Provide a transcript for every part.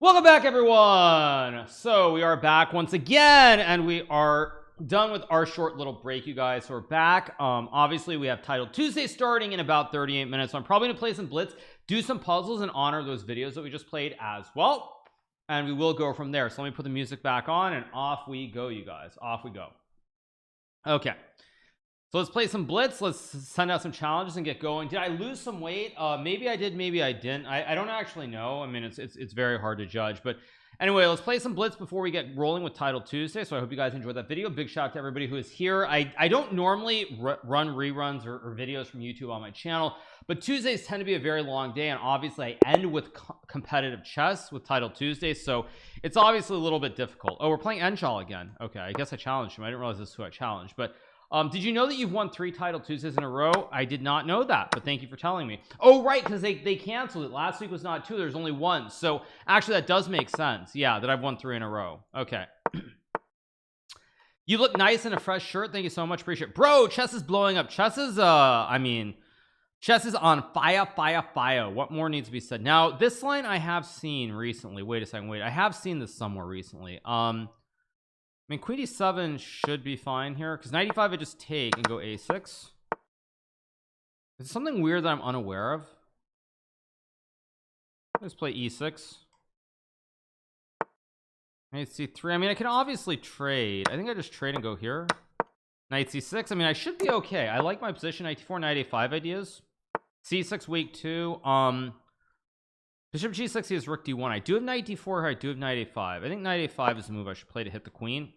Welcome back, everyone. So we are back once again, and we are done with our short little break, you guys. So we're back. Obviously we have Title Tuesday starting in about 38 minutes, so I'm probably gonna play some Blitz, do some puzzles, and honor those videos that we just played as well, and we will go from there. So let me put the music back on, and off we go, you guys. Off we go. Okay, so let's play some Blitz. Let's send out some challenges and get going. Did I lose some weight? Maybe I did, maybe I didn't. I don't actually know. I mean, it's very hard to judge. But anyway, let's play some Blitz before we get rolling with Title Tuesday. So I hope you guys enjoyed that video. Big shout out to everybody who is here. I don't normally run reruns or videos from YouTube on my channel, but Tuesdays tend to be a very long day, and obviously I end with competitive chess with Title Tuesday, so it's obviously a little bit difficult. Oh, we're playing Enchal again. Okay, I guess I challenged him. I didn't realize this is who I challenged. But did you know that you've won 3 Title Tuesdays in a row? I did not know that, but thank you for telling me. Oh, right, because they canceled it. Last week was not 2, there's only 1. So actually that does make sense. Yeah, that I've won 3 in a row. Okay. You look nice in a fresh shirt. Thank you so much. Appreciate it. Bro, chess is blowing up. Chess is I mean, chess is on fire. What more needs to be said? Now, this line I have seen recently. Wait a second. Wait, I have seen this somewhere recently. I mean, queen d7 should be fine here, because 95 I just take and go a6. Is it something weird that I'm unaware of? Let's play e6. Knight c3. I mean, I can obviously trade. I think I just trade and go here. Knight c6. I mean, I should be okay. I like my position. Knight d4, knight a5 ideas. c6 weak 2. Bishop g6, he has rook d1. I do have knight d4 here. I do have knight a5. I think knight a5 is the move I should play to hit the queen.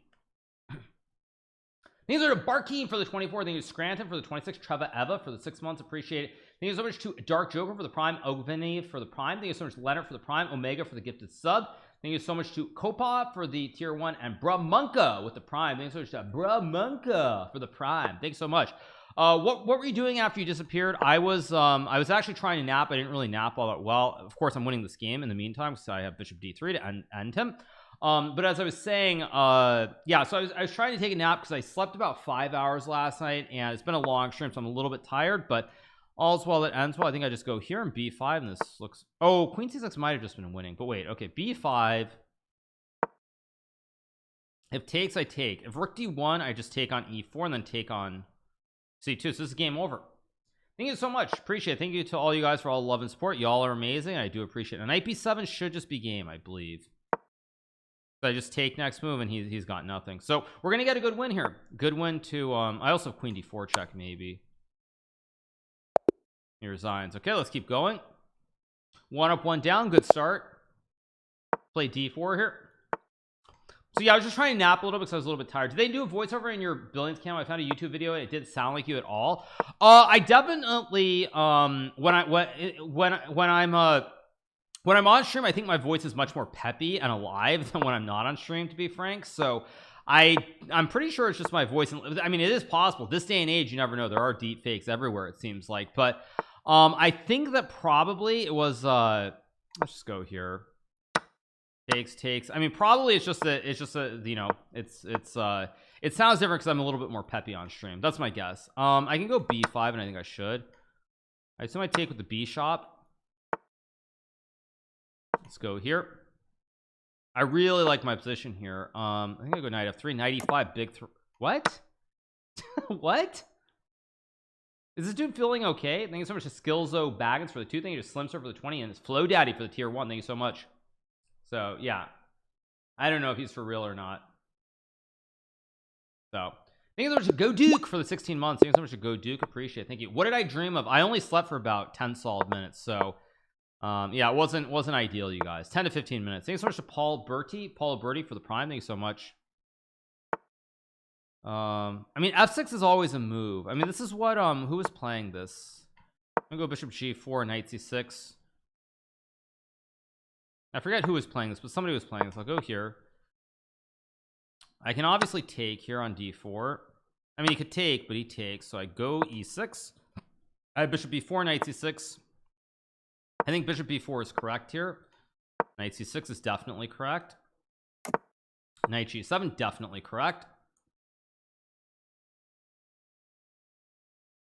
Thank you so much to Barkeen for the 24. Thank you to Scranton for the 26. Treva Eva for the 6 months. Appreciate it. Thank you so much to Dark Joker for the prime. Ogveni for the prime. Thank you so much to Leonard for the prime. Omega for the gifted sub. Thank you so much to Kopa for the tier 1, and Bramunka with the prime. Thank you so much to Bramunka for the prime. Thanks so much. What were you doing after you disappeared? I was actually trying to nap. I didn't really nap all that well. Of course, I'm winning this game in the meantime, because I have Bishop d3 to end him. But as I was saying, yeah, so I was trying to take a nap because I slept about 5 hours last night, and it's been a long stream, so I'm a little bit tired, but all's well that ends well. I think I just go here and b5, and this looks, oh, queen c6 might have just been winning, but wait, okay, b5. If takes, I take. If rook d1, I just take on e4 and then take on c2. So this is game over. Thank you so much. Appreciate it. Thank you to all you guys for all the love and support. Y'all are amazing. I do appreciate it. And knight b7 should just be game, I believe. So I just take next move, and he's got nothing. So we're gonna get a good win here. Good win to I also have queen d4 check, maybe. He resigns. Okay, let's keep going. 1 up, 1 down. Good start. Play d4 here. So yeah, I was just trying to nap a little bit because I was a little bit tired. Did they do a voiceover in your Billions cam? I found a YouTube video and it didn't sound like you at all. I definitely when I'm on stream, I think my voice is much more peppy and alive than when I'm not on stream, to be frank. So I'm pretty sure it's just my voice. And I mean, it is possible. This day and age, you never know. There are deep fakes everywhere, it seems like. But I think that probably it was let's just go here. Takes. I mean, probably it's just a you know, it sounds different because I'm a little bit more peppy on stream. That's my guess. I can go b5, and I think I should. I assume I take with the b shop. Let's go here. I really like my position here. I think I go knight f3, knight e5, big what? What? Is this dude feeling okay? Thank you so much to Skillzo Baggins for the 2. Thank you to Slimster for the 20, and it's Flow Daddy for the tier 1. Thank you so much. So yeah, I don't know if he's for real or not. So thank you so much to Go Duke for the 16 months. Thank you so much to Go Duke. Appreciate it. Thank you. What did I dream of? I only slept for about 10 solid minutes. So yeah, it wasn't ideal, you guys. 10 to 15 minutes. Thank you so much to Paula Bertie for the prime. Thank you so much. I mean, f6 is always a move. I mean, this is what who was playing this? I'm gonna go bishop g4, knight c6. I forget who was playing this, but somebody was playing this. I'll go here. I can obviously take here on d4. I mean, he could take, but he takes, so I go e6. I have bishop b4, knight c6. I think bishop b4 is correct here. Knight c6 is definitely correct. Knight g7 definitely correct.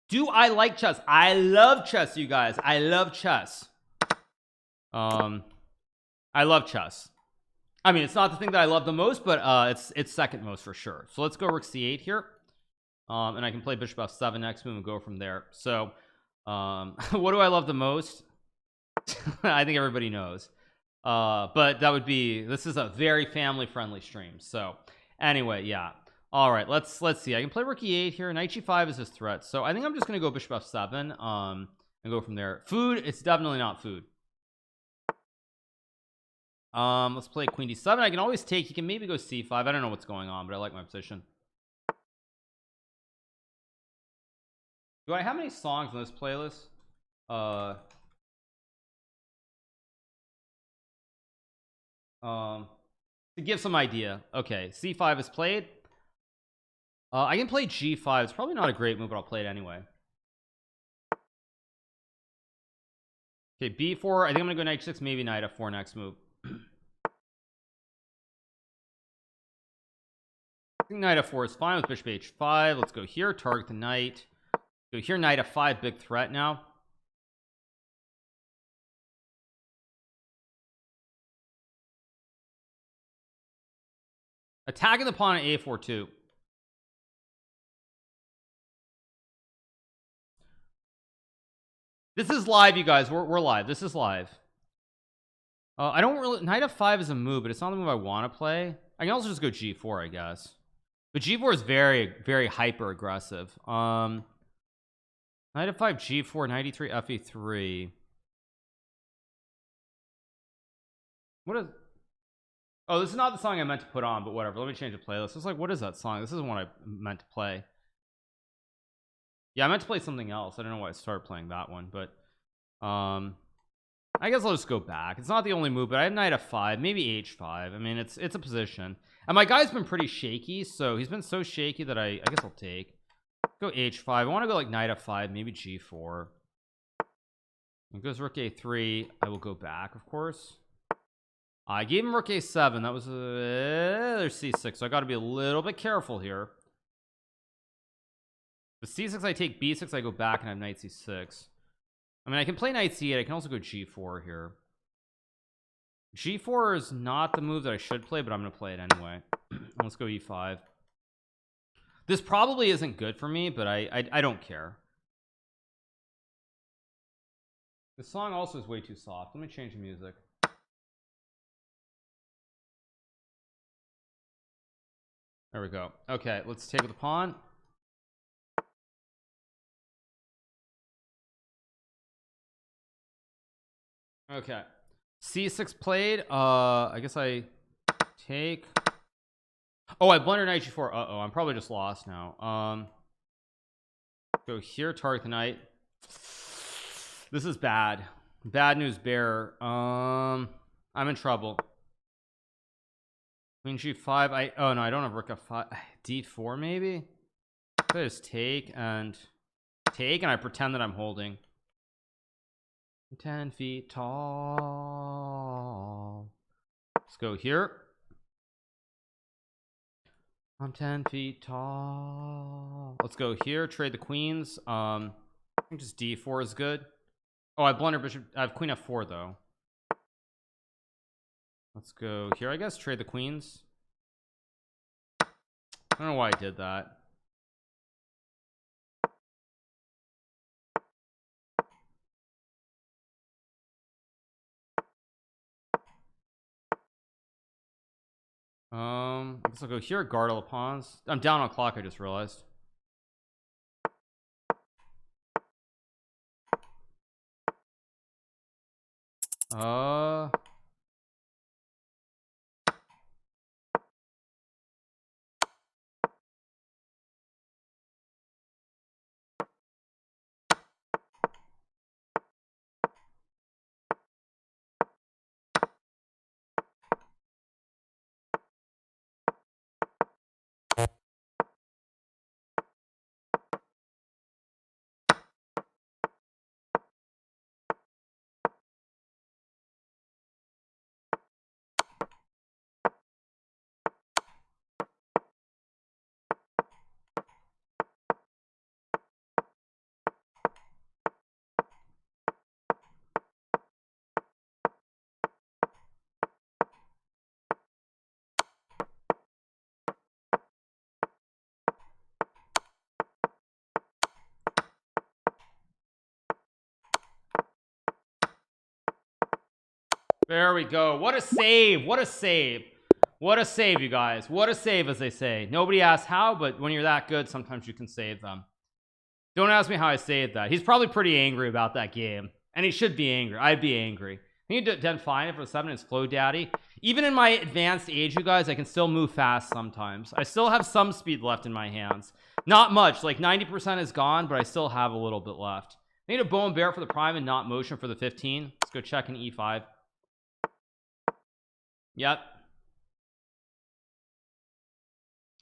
Do I like chess? I love chess, you guys. I love chess. I love chess. I mean, it's not the thing that I love the most, but it's second most for sure. So let's go rook c8 here, and I can play bishop f7 next move and go from there. So what do I love the most? I think everybody knows, but that would be, this is a very family friendly stream. So anyway, yeah, all right, let's see. I can play rook e8 here. Knight g5 is his threat, so I think I'm just gonna go bishop f7 and go from there. Food, it's definitely not food. Let's play queen d7. I can always take, he can maybe go c5. I don't know what's going on, but I like my position. Do I have any songs in this playlist? To give some idea. Okay, c5 is played. I can play g5. It's probably not a great move, but I'll play it anyway. Okay, b4. I think I'm gonna go knight 6, maybe knight f4 next move. I think knight f4 is fine with bishop h5. Let's go here, target the knight. Go here, knight f5, big threat now. Attacking the pawn at a4 too. This is live, you guys. We're live. This is live. I don't really, knight f5 is a move, but it's not the move I want to play. I can also just go g4, I guess, but g4 is very, very hyper aggressive. Knight f5, g4, knight e3, fe3. What is, oh, this is not the song I meant to put on, but whatever, let me change the playlist. It's like, what is that song? This isn't what I meant to play. Yeah, I meant to play something else. I don't know why I started playing that one, but I guess I'll just go back. It's not the only move, but I have knight f5, maybe h5. I mean, it's a position, and my guy's been pretty shaky, so he's been so shaky that I guess I'll take. Go h5. I want to go like knight f5, maybe g4. It goes rook a3. I will go back, of course. I gave him rook a7. That was there's c6, so I got to be a little bit careful here. The c6, I take b6, I go back and I have knight c6. I mean, I can play knight c8. I can also go g4 here. G4 is not the move that I should play, but I'm going to play it anyway. Let's go e5. This probably isn't good for me, but I don't care. This song also is way too soft. Let me change the music. There we go. Okay, let's take with the pawn. Okay, c6 played. I guess I take. Oh, I blundered knight g4. Uh-oh, I'm probably just lost now. Go here, target the knight. This is bad. Bad news bearer. I'm in trouble. Queen g5. Oh no, I don't have rook f5. d4 maybe. I just take and I pretend that I'm holding. 10 feet tall. Let's go here. I'm 10 feet tall. Let's go here, trade the queens. I think just d4 is good. Oh, I blundered bishop. I have queen f4 though. Let's go here, I guess, trade the queens. I don't know why I did that. I guess I'll go here, guard all the pawns. I'm down on clock, I just realized. There we go. What a save. What a save. What a save, you guys. What a save, as they say. Nobody asks how, but when you're that good, sometimes you can save them. Don't ask me how I saved that. He's probably pretty angry about that game, and he should be angry. I'd be angry. I think he done fine for 7 is Flow Daddy. Even in my advanced age, you guys, I can still move fast sometimes. I still have some speed left in my hands. Not much, like 90% is gone, but I still have a little bit left. I need a bow and bear for the prime and not motion for the 15. Let's go check an E5. Yep.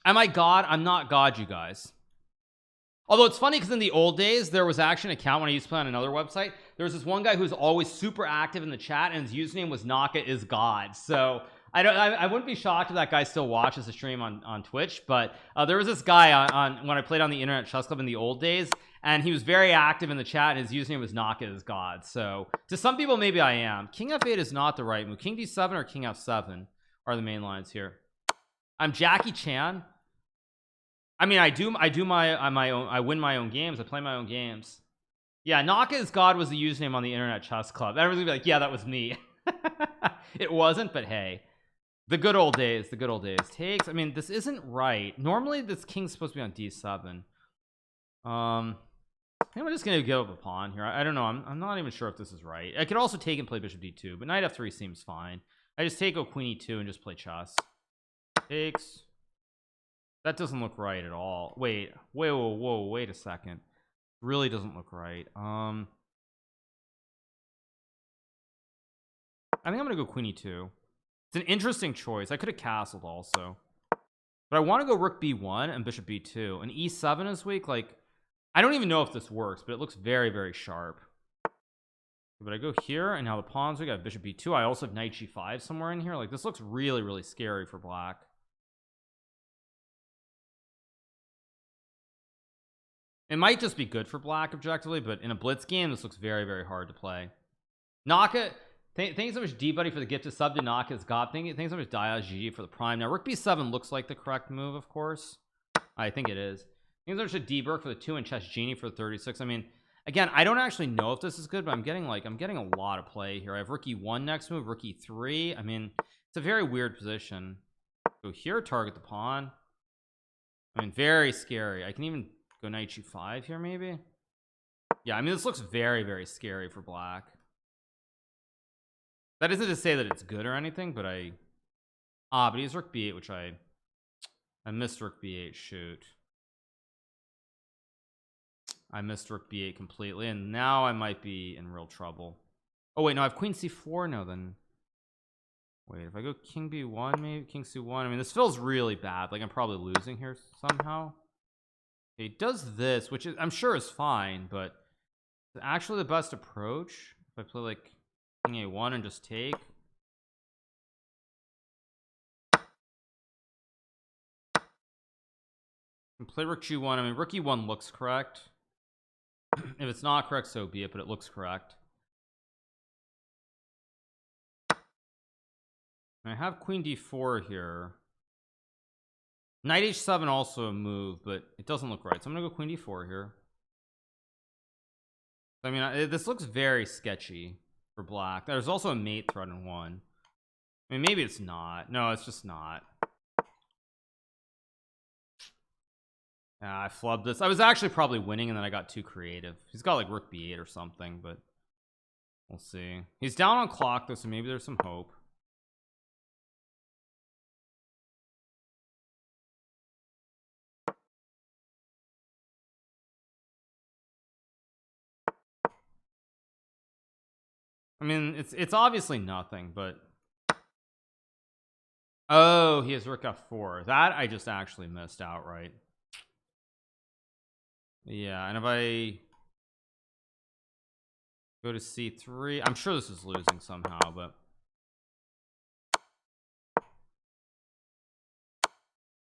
Am I God? I'm not God, you guys. Although it's funny because in the old days there was actually an account when I used to play on another website. There was this one guy who was always super active in the chat, and his username was Naka is God. So I wouldn't be shocked if that guy still watches the stream on Twitch. But there was this guy on when I played on the Internet Chess Club in the old days, and he was very active in the chat, and his username was Naka is God. So to some people maybe I am. King f8 is not the right move. King d7 or king f7 are the main lines here. I'm Jackie Chan. I mean, I win my own games. I play my own games. Yeah, Naka is God was the username on the Internet Chess Club. Everybody's like, yeah, that was me. It wasn't, but hey, the good old days. The good old days. Takes. I mean, this isn't right. Normally, this king's supposed to be on d7. I think I'm just gonna give up a pawn here. I don't know. I'm not even sure if this is right. I could also take and play bishop d2, but knight f3 seems fine. I just take queen e2 and just play chess. Takes. That doesn't look right at all. Wait a second. Really doesn't look right. I think I'm gonna go queen e2. It's an interesting choice. I could have castled also, but I want to go rook b1 and bishop b2 and e7 is weak. Like, I don't even know if this works, but it looks very, very sharp. But I go here, and now the pawns, we got bishop b2. I also have knight g5 somewhere in here. Like, this looks really, really scary for black. It might just be good for black objectively, but in a blitz game, this looks very, very hard to play. Naka, thanks so much, D Buddy, for the gift of sub to Naka's God. Thanks so much, Diaz GG for the prime. Now, rook b7 looks like the correct move, of course. I think it is. Thanks so much to D Burke for the 2 and Chess Genie for the 36. I mean, again, I don't actually know if this is good, but I'm getting a lot of play here. I have rook e1 next move, rook e3. I mean, it's a very weird position. Go here, target the pawn. I mean, very scary. I can even go knight g5 here, maybe. Yeah, I mean, this looks very, very scary for black. That isn't to say that it's good or anything, but but he's rook b8, which I missed rook b8. Shoot, I missed rook b8 completely, and now I might be in real trouble. Oh wait, no, I have queen c4 now. Then wait, if I go king b1, maybe king c1. I mean, this feels really bad. Like, I'm probably losing here somehow. He does this, which is, I'm sure is fine, but it's actually the best approach if I play like king a1 and just take. And play rook g1. I mean, rook e1 looks correct. If it's not correct, so be it, but it looks correct. And I have queen d4 here. Knight h7 also a move, but it doesn't look right, so I'm gonna go queen d4 here. I mean, this looks very sketchy for black. There's also a mate threat in one. I mean, maybe it's not. No, it's just not. I flubbed this. I was actually probably winning, and then I got too creative. He's got like rook b8 or something, but we'll see. He's down on clock though, so maybe there's some hope. I mean, it's obviously nothing, but oh, he has rook f4. That I just actually missed outright. Yeah, and if I go to c3, I'm sure this is losing somehow, but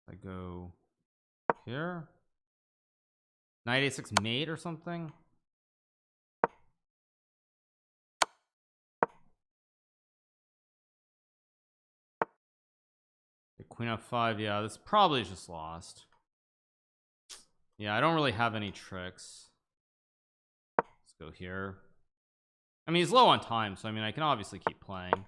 I go here, knight a6 mate or something. Queen f5. Yeah, this probably is just lost. Yeah, I don't really have any tricks. Let's go here. I mean, he's low on time, so I mean, I can obviously keep playing.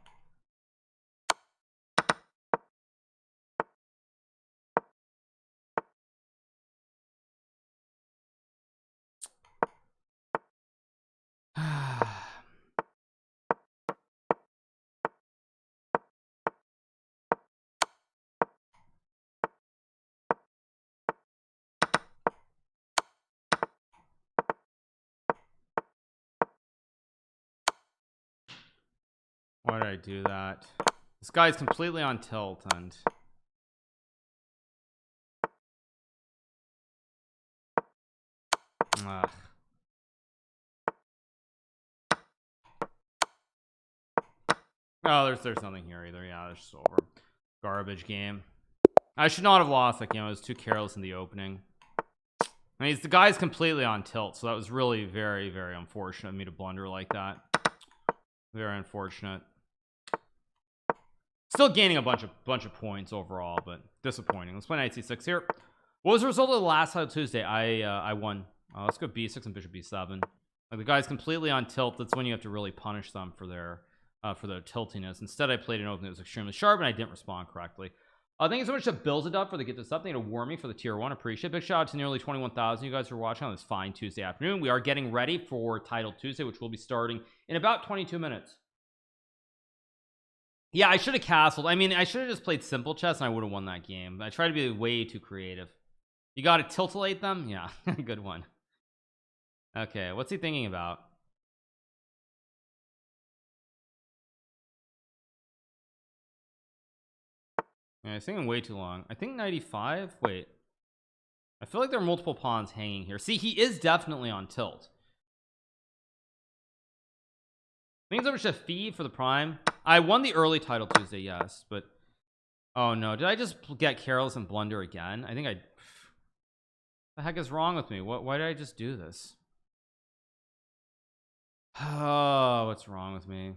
Why did I do that? This guy's completely on tilt and ugh. Oh, there's nothing here either. Yeah, it's just over. Garbage game. I should not have lost that game. I was too careless in the opening. I mean, the guy's completely on tilt, so that was really very, very unfortunate of me to blunder like that. Very unfortunate. Still gaining a bunch of points overall, but disappointing. Let's play knight c6 here. What was the result of the last Title Tuesday? I won. Let's go b6 and bishop b7. Like the guy's completely on tilt. That's when you have to really punish them for their tiltiness. Instead, I played an opening that was extremely sharp, and I didn't respond correctly. Thank you so much to Build It Up for the Get This Up. Thank you to Wormy for the tier 1. Appreciate it. Big shout out to nearly 21,000 you guys are watching on this fine Tuesday afternoon. We are getting ready for Title Tuesday, which will be starting in about 22 minutes. Yeah, I should have castled. I mean, I should have just played simple chess and I would have won that game. I tried to be way too creative. You got to tiltilate them? Yeah, good one. Okay, what's he thinking about? Yeah, he's thinking way too long. I think 95. Wait, I feel like there are multiple pawns hanging here. See, he is definitely on tilt. I think it's over to Fee for the prime. I won the early Title Tuesday, yes, but oh no, did I just get careless and blunder again? I think the heck is wrong with me? Why did I just do this? Oh, what's wrong with me?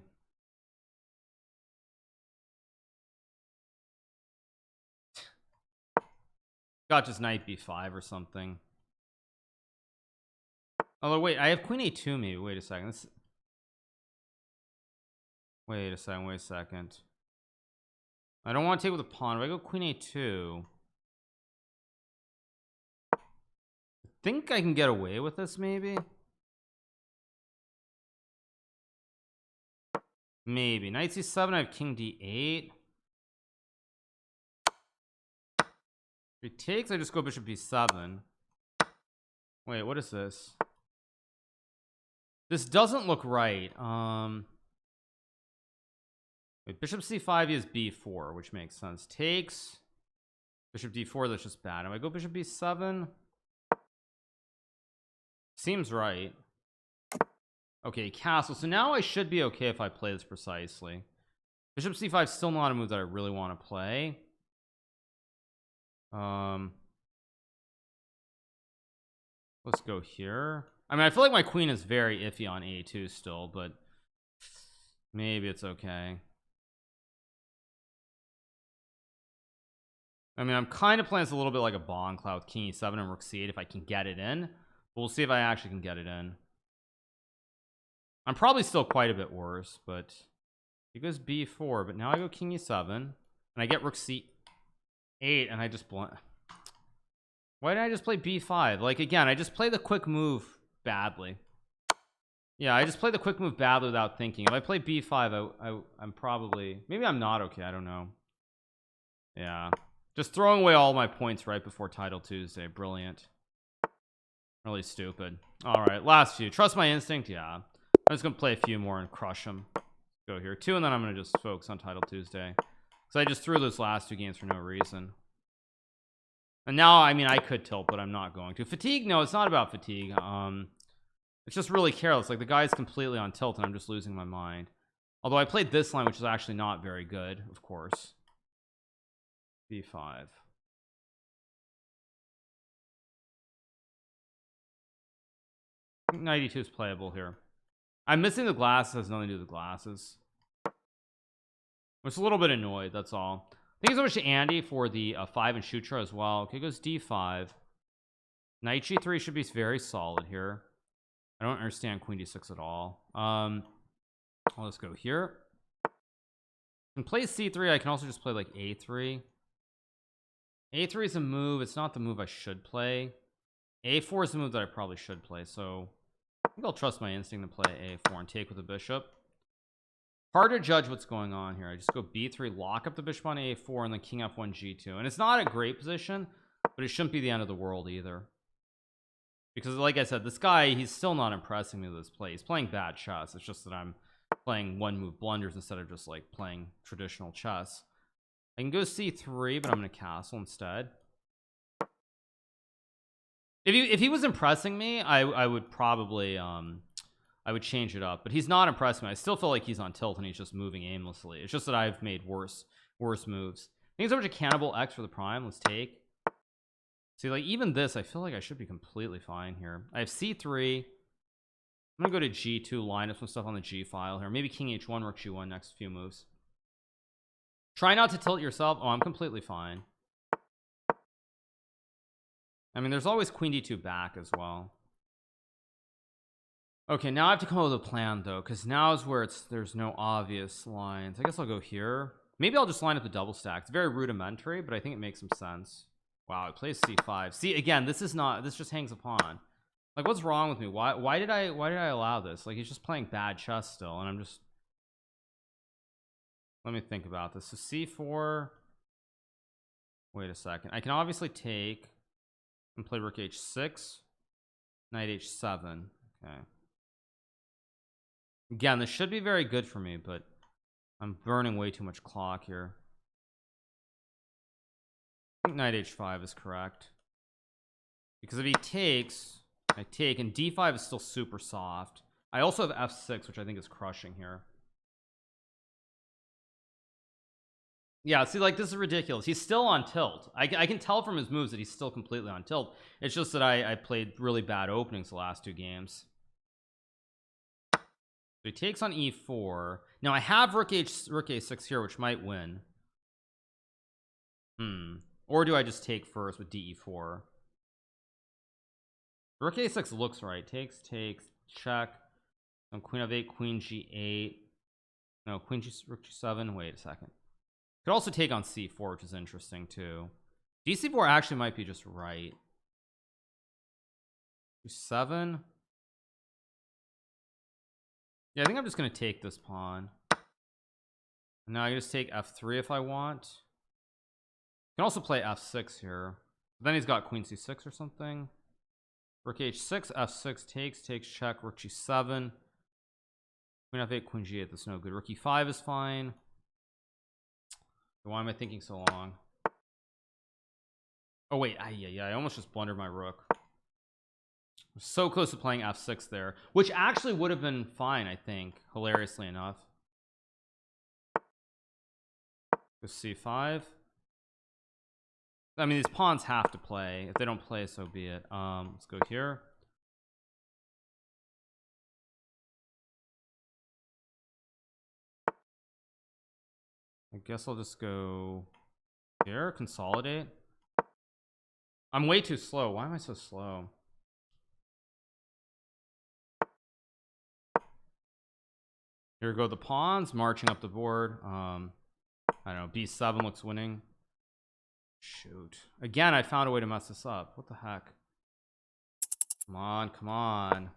Got just knight b5 or something. Although wait, I have queen a2 maybe. Wait a second. Wait a second. I don't want to take with a pawn. If I go queen a2, I think I can get away with this maybe. Maybe. Knight c7, I have king d8. If he takes, I just go bishop b7. Wait, what is this? This doesn't look right. Wait, bishop c5 is b4, which makes sense. Takes bishop d4, that's just bad. If I go bishop b7, seems right. Okay, castle. So now I should be okay if I play this precisely. Bishop c5 is still not a move that I really want to play. Let's go here. I mean, I feel like my queen is very iffy on a2 still, but maybe it's okay. I mean, I'm kind of playing this a little bit like a bomb cloud with king e7 and rook c8 if I can get it in. But we'll see if I actually can get it in. I'm probably still quite a bit worse, but he goes b4, but now I go king e7 and I get rook c8 and I just blunt. Why did I just play b5? Like again, I just play the quick move badly. Yeah, I just play the quick move badly without thinking. If I play b5, I'm probably, maybe I'm not okay. I don't know. Yeah, just throwing away all my points right before Title Tuesday. Brilliant. Really stupid. All right, last few. Trust my instinct. Yeah, I'm just gonna play a few more and crush them. Go here 2, and then I'm gonna just focus on Title Tuesday. So I just threw those last 2 games for no reason. And now, I mean, I could tilt, but I'm not going to. Fatigue? No, it's not about fatigue. It's just really careless. Like the guy's completely on tilt, and I'm just losing my mind. Although I played this line, which is actually not very good, of course. b5. I think 92 is playable here. I'm missing the glasses. It has nothing to do with the glasses. I'm just a little bit annoyed, that's all. Thank you so much to Andy for the 5 and Shutra as well. Okay, goes d5. Knight g3 should be very solid here. I don't understand queen d6 at all. Let's go here. I can play c3. I can also just play like a3. a3 is a move. It's not the move I should play. a4 is the move that I probably should play, so I think I'll trust my instinct to play a4 and take with the bishop. Hard to judge what's going on here. I just go b3, lock up the bishop on a4, and then king f1 g2. And it's not a great position, but it shouldn't be the end of the world either. Because like I said, this guy, he's still not impressing me with this play. He's playing bad chess. It's just that I'm playing one move blunders instead of just like playing traditional chess. I can go c3, but I'm gonna castle instead. If he was impressing me, I would probably I would change it up, but he's not impressing me. I still feel like he's on tilt and he's just moving aimlessly. It's just that I've made worse moves. I think it's over to cannibal X for the prime. Let's take. See, like even this, I feel like I should be completely fine here. I have c3. I'm gonna go to g2, line up some stuff on the g file here. Maybe king h1, rook g1 next few moves. Try not to tilt yourself. Oh, I'm completely fine. I mean, there's always queen d2 back as well. Okay, now I have to come up with a plan though, because now is where there's no obvious lines. I guess I'll go here. Maybe I'll just line up the double stack. It's very rudimentary, but I think it makes some sense. Wow, it plays c5. See, again, this just hangs a pawn. Like, what's wrong with me? Why did I allow this? Like, he's just playing bad chess still, and I'm just, let me think about this. So c4, wait a second, I can obviously take and play rook h6, knight h7. Okay, again, this should be very good for me, but I'm burning way too much clock here. I think knight h5 is correct, because if he takes, I take, and d5 is still super soft. I also have f6, which I think is crushing here. Yeah, see, like, this is ridiculous. He's still on tilt. I can tell from his moves that he's still completely on tilt. It's just that I played really bad openings the last two games. So he takes on e4. Now I have rook a6 here, which might win. Or do I just take first with de4? Rook a6 looks right. Takes, check. Queen f8, queen g8. No, queen g, rook g7. Wait a second. Could also take on c4, which is interesting too. dc4 actually might be just right. g7. Yeah, I think I'm just gonna take this pawn. And now I just take f3 if I want. Can also play f6 here. But then he's got queen c6 or something. Rook h6, f6 takes, check, rook g7. Queen f8, queen g8, that's no good. Rook e5 is fine. Why am I thinking so long? Oh wait, yeah, I almost just blundered my rook. I'm so close to playing f6 there, which actually would have been fine, I think, hilariously enough. Go c5. I mean, these pawns have to play. If they don't play, so be it. Let's go here. I guess I'll just go here, consolidate. I'm way too slow. Why am I so slow? Here go the pawns marching up the board. I don't know, b7 looks winning. Shoot, again I found a way to mess this up. What the heck? Come on.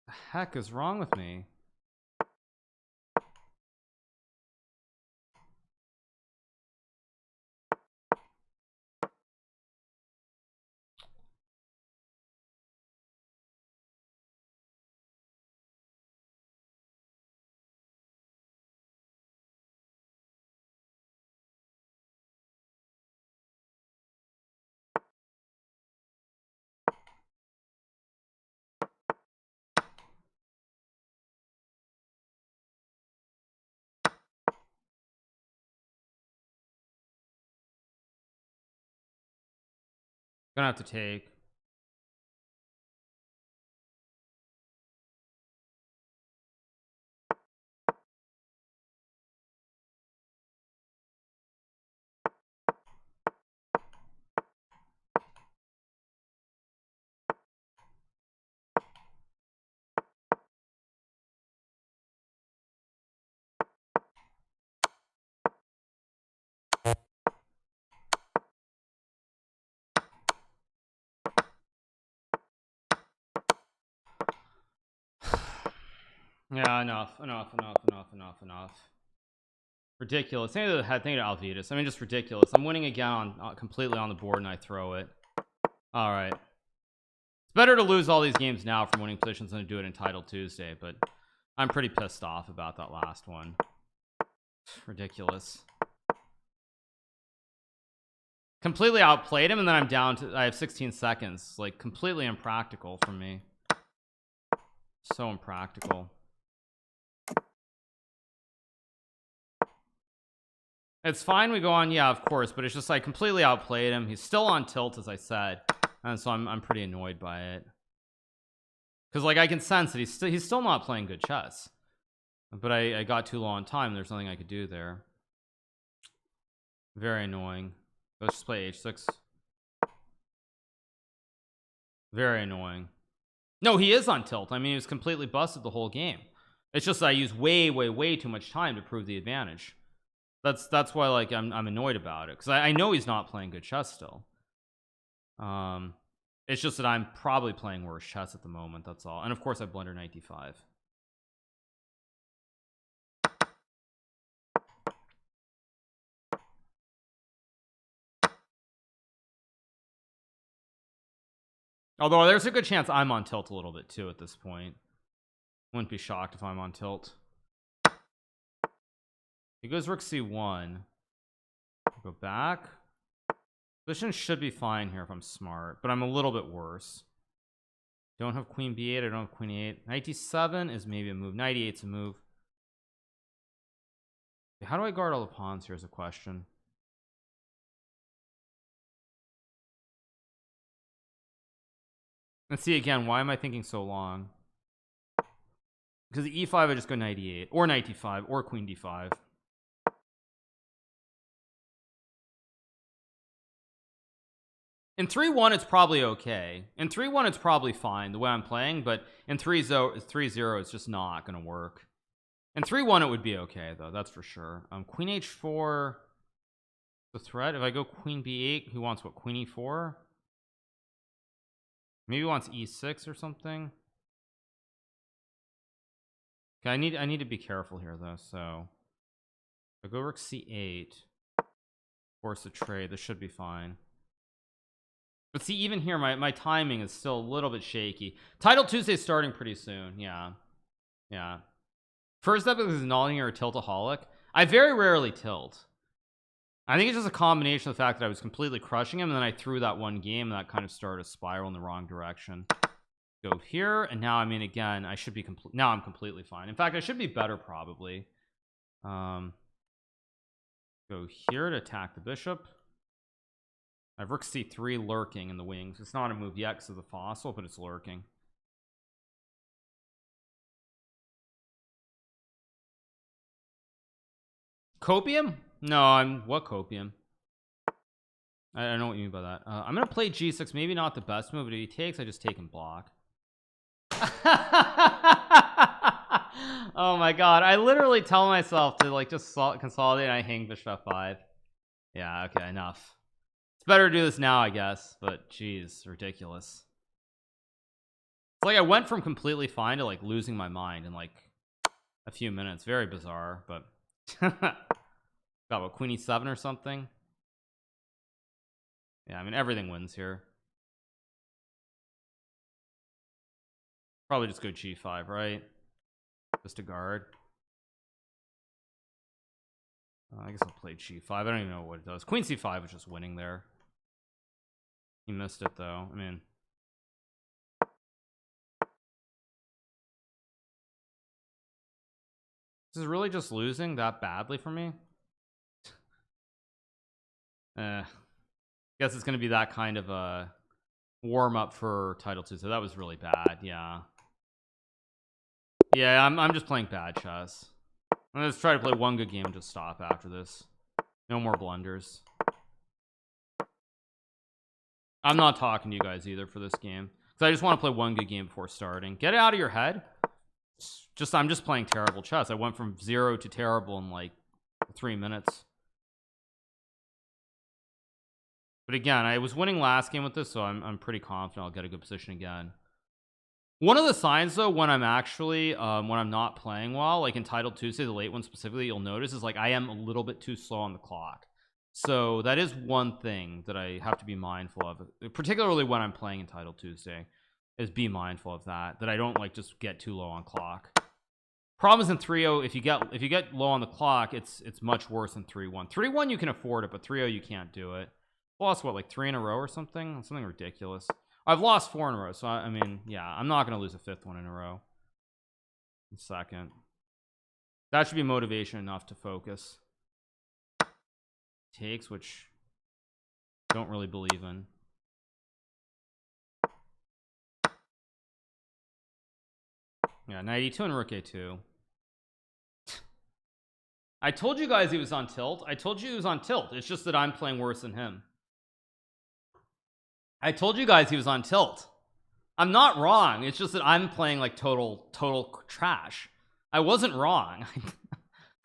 The heck is wrong with me? Gonna have to take. Yeah, enough. Ridiculous. Think of the head, think of Alvidas. I mean, just ridiculous. I'm winning again on completely on the board and I throw it. All right, it's better to lose all these games now from winning positions than to do it in Title Tuesday, but I'm pretty pissed off about that last one. Ridiculous. Completely outplayed him and then I'm down to, I have 16 seconds. Like completely impractical for me. So impractical. It's fine we go on, yeah, of course, but it's just like completely outplayed him. He's still on tilt, as I said, and so I'm pretty annoyed by it because like I can sense that he's still not playing good chess, but I got too low on time. There's nothing I could do there. Very annoying. Let's just play h6. Very annoying. No, he is on tilt. I mean, he was completely busted the whole game. It's just that I use way too much time to prove the advantage. That's why like I'm annoyed about it because I know he's not playing good chess still. It's just that I'm probably playing worse chess at the moment, that's all. And of course I blunder knight d5. Although there's a good chance I'm on tilt a little bit too at this point. Wouldn't be shocked if I'm on tilt. He goes rook c1. Go back. Position should be fine here if I'm smart, but I'm a little bit worse. Don't have queen b8. I don't have queen e8. Knight d7 is maybe a move. Knight e8's a move. How do I guard all the pawns here is a question. Let's see again. Why am I thinking so long? Because the e5 I just go knight e8 or knight d5 or queen d5. In 3-1 it's probably okay. In 3-1 it's probably fine the way I'm playing, but in 3-0 it's just not gonna work. In 3-1 it would be okay though, that's for sure. Queen h4 the threat. If I go queen b8, he wants what, queen e4? Maybe he wants e6 or something. Okay, I need to be careful here though. So if I go rook c8, force a trade, this should be fine. But see, even here my timing is still a little bit shaky. Title Tuesday's starting pretty soon. Yeah. First up is nulling or tiltaholic. I very rarely tilt. I think it's just a combination of the fact that I was completely crushing him and then I threw that one game and that kind of started a spiral in the wrong direction. Go here and now I mean again I should be now I'm completely fine. In fact, I should be better probably. Go here to attack the bishop. I have rook c3 lurking in the wings. It's not a move yet because of the fossil, but it's lurking. Copium? No, what copium? I don't know what you mean by that. I'm gonna play g6. Maybe not the best move, but if he takes, I just take and block. Oh my god, I literally tell myself to like just consolidate and I hang bishop f5. Yeah, okay, enough. It's better to do this now, I guess, but geez, ridiculous. It's like I went from completely fine to like losing my mind in like a few minutes. Very bizarre, but got what, queen e7 or something? Yeah, I mean everything wins here. Probably just go g5, right? Just a guard. I guess I'll play g5. I don't even know what it does. Queen c5 was just winning there. He missed it though. I mean, this is really just losing that badly for me. Guess it's gonna be that kind of a warm-up for title 2, so that was really bad. Yeah, I'm just playing bad chess. I'm gonna just try to play one good game and just stop after this. No more blunders. I'm not talking to you guys either for this game because I just want to play one good game before starting. Get it out of your head. I'm just playing terrible chess. I went from 0 to terrible in like 3 minutes. But again, I was winning last game with this, so I'm pretty confident I'll get a good position again. One of the signs though when I'm actually when I'm not playing well, like Entitled Tuesday, the late one specifically, you'll notice is like I am a little bit too slow on the clock. So that is one thing that I have to be mindful of, particularly when I'm playing Entitled Tuesday, is be mindful of that I don't like just get too low on clock. Problem is in 3-0, if you get low on the clock, it's much worse than 3-1. 3-1 you can afford it, but 3-0 you can't do it. Lost what, like 3 in a row or something ridiculous. I've lost 4 in a row, so I mean, yeah, I'm not gonna lose a 5th one in a row. Second, that should be motivation enough to focus. Takes, which I don't really believe in. Yeah, 92 and rook a2. I told you guys he was on tilt. I told you he was on tilt. It's just that I'm playing worse than him. I told you guys he was on tilt. I'm not wrong. It's just that I'm playing like total trash. I wasn't wrong.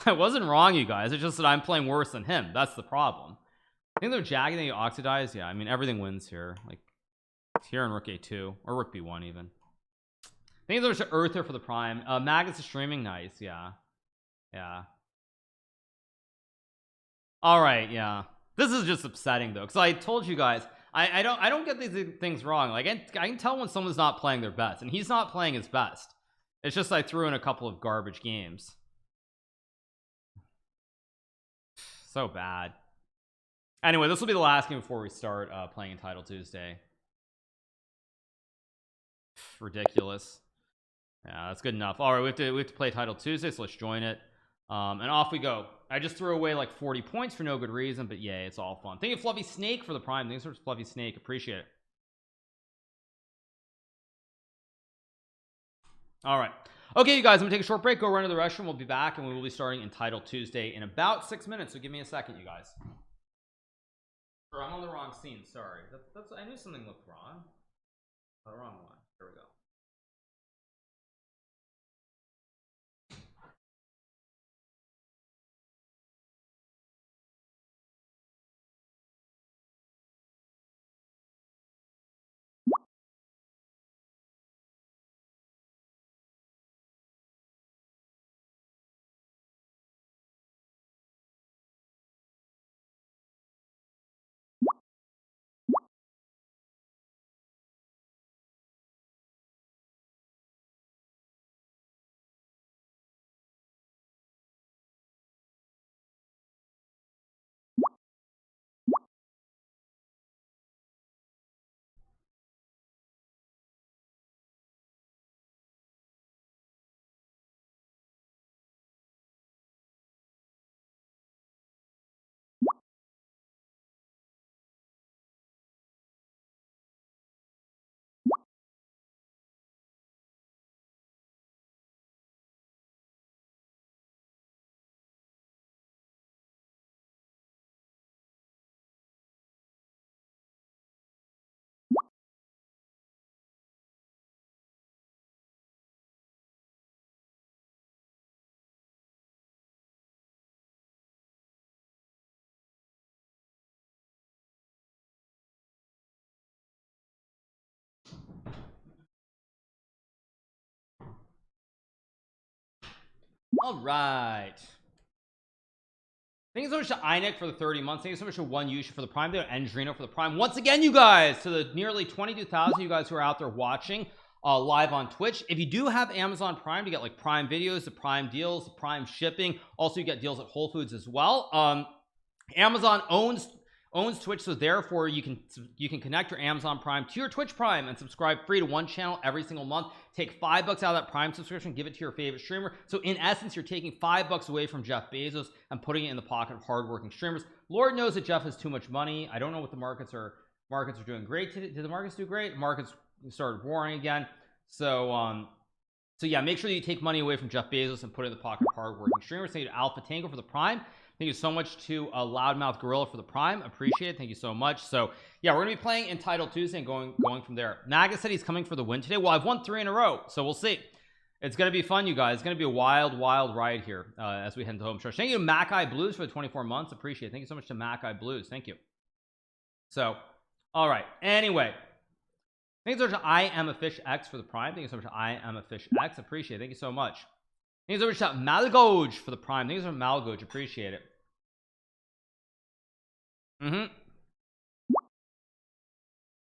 I wasn't wrong, you guys. It's just that I'm playing worse than him. That's the problem. I think they're jagging, they oxidize. Yeah, I mean everything wins here. Like here in rook a2 or rook b1 even. I think there's an earther for the prime. Magnus is streaming. Nice. Yeah. All right. Yeah, this is just upsetting though, because I told you guys I don't get these things wrong. Like I can tell when someone's not playing their best, and he's not playing his best. It's just I threw in a couple of garbage games. So bad. Anyway, this will be the last game before we start playing Entitled Tuesday. Ridiculous. Yeah, that's good enough. All right, we have to play Entitled Tuesday, so let's join it. And off we go. I just threw away like 40 points for no good reason, but yeah, it's all fun. Thank you, Fluffy Snake, for the prime. Thanks for Fluffy Snake. Appreciate it. All right. Okay, you guys, I'm gonna take a short break, go run to the restroom. We'll be back, and we will be starting Entitled Tuesday in about 6 minutes. So give me a second, you guys. Or I'm on the wrong scene. Sorry. That's I knew something looked wrong. The wrong one. Here we go. All right. Thank you so much to Einik for the 30 months. Thank you so much to One Yusha for the prime there, and Drino for the prime. Once again, you guys, to the nearly 22,000 you guys who are out there watching live on Twitch. If you do have Amazon Prime to get like Prime videos, the Prime deals, the Prime shipping, also you get deals at Whole Foods as well. Amazon owns Twitch, so therefore you can connect your Amazon Prime to your Twitch Prime and subscribe free to one channel every single month. Take $5 out of that Prime subscription, give it to your favorite streamer. So in essence, you're taking $5 away from Jeff Bezos and putting it in the pocket of hardworking streamers. Lord knows that Jeff has too much money. I don't know what the markets are doing great. Did the markets do great? Markets started roaring again. So yeah, make sure that you take money away from Jeff Bezos and put it in the pocket of hardworking streamers. Thank you to Alpha Tango for the Prime. Thank you so much to Loudmouth Gorilla for the prime. Appreciate it. Thank you so much. So yeah, we're gonna be playing Entitled Tuesday and going from there. Magus said he's coming for the win today. Well, I've won 3 in a row, so we'll see. It's gonna be fun, you guys. It's gonna be a wild ride here as we head into home stretch. Thank you to Mackay Blues for the 24 months. Appreciate it. Thank you so much to Mackay Blues. Thank you. So all right, anyway, Thanks so much to I am a fish X for the prime. Thank you so much to I am a fish X. Appreciate it. Thank you so much. Thank you so much to Malgoj for the prime. Thank you so much, Malgoj. Appreciate it.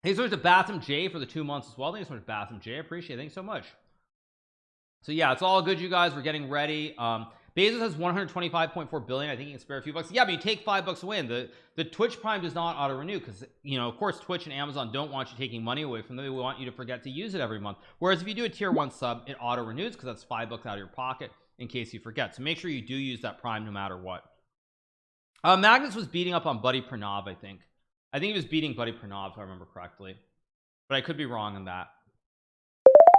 Thanks so much to Batham J for the 2 months as well. Thank you so much, Batham J. Appreciate it. Thanks so much. So yeah, it's all good, you guys. We're getting ready. Bezos has 125.4 billion. I think you can spare a few bucks. Yeah, but you take $5 away, and the Twitch Prime does not auto renew because, you know, of course Twitch and Amazon don't want you taking money away from them. They want you to forget to use it every month. Whereas if you do a tier 1 sub, it auto renews because that's $5 out of your pocket in case you forget. So make sure you do use that Prime no matter what. Magnus was beating up on Buddy Pranav. I think he was beating Buddy Pranav if I remember correctly, but I could be wrong on that.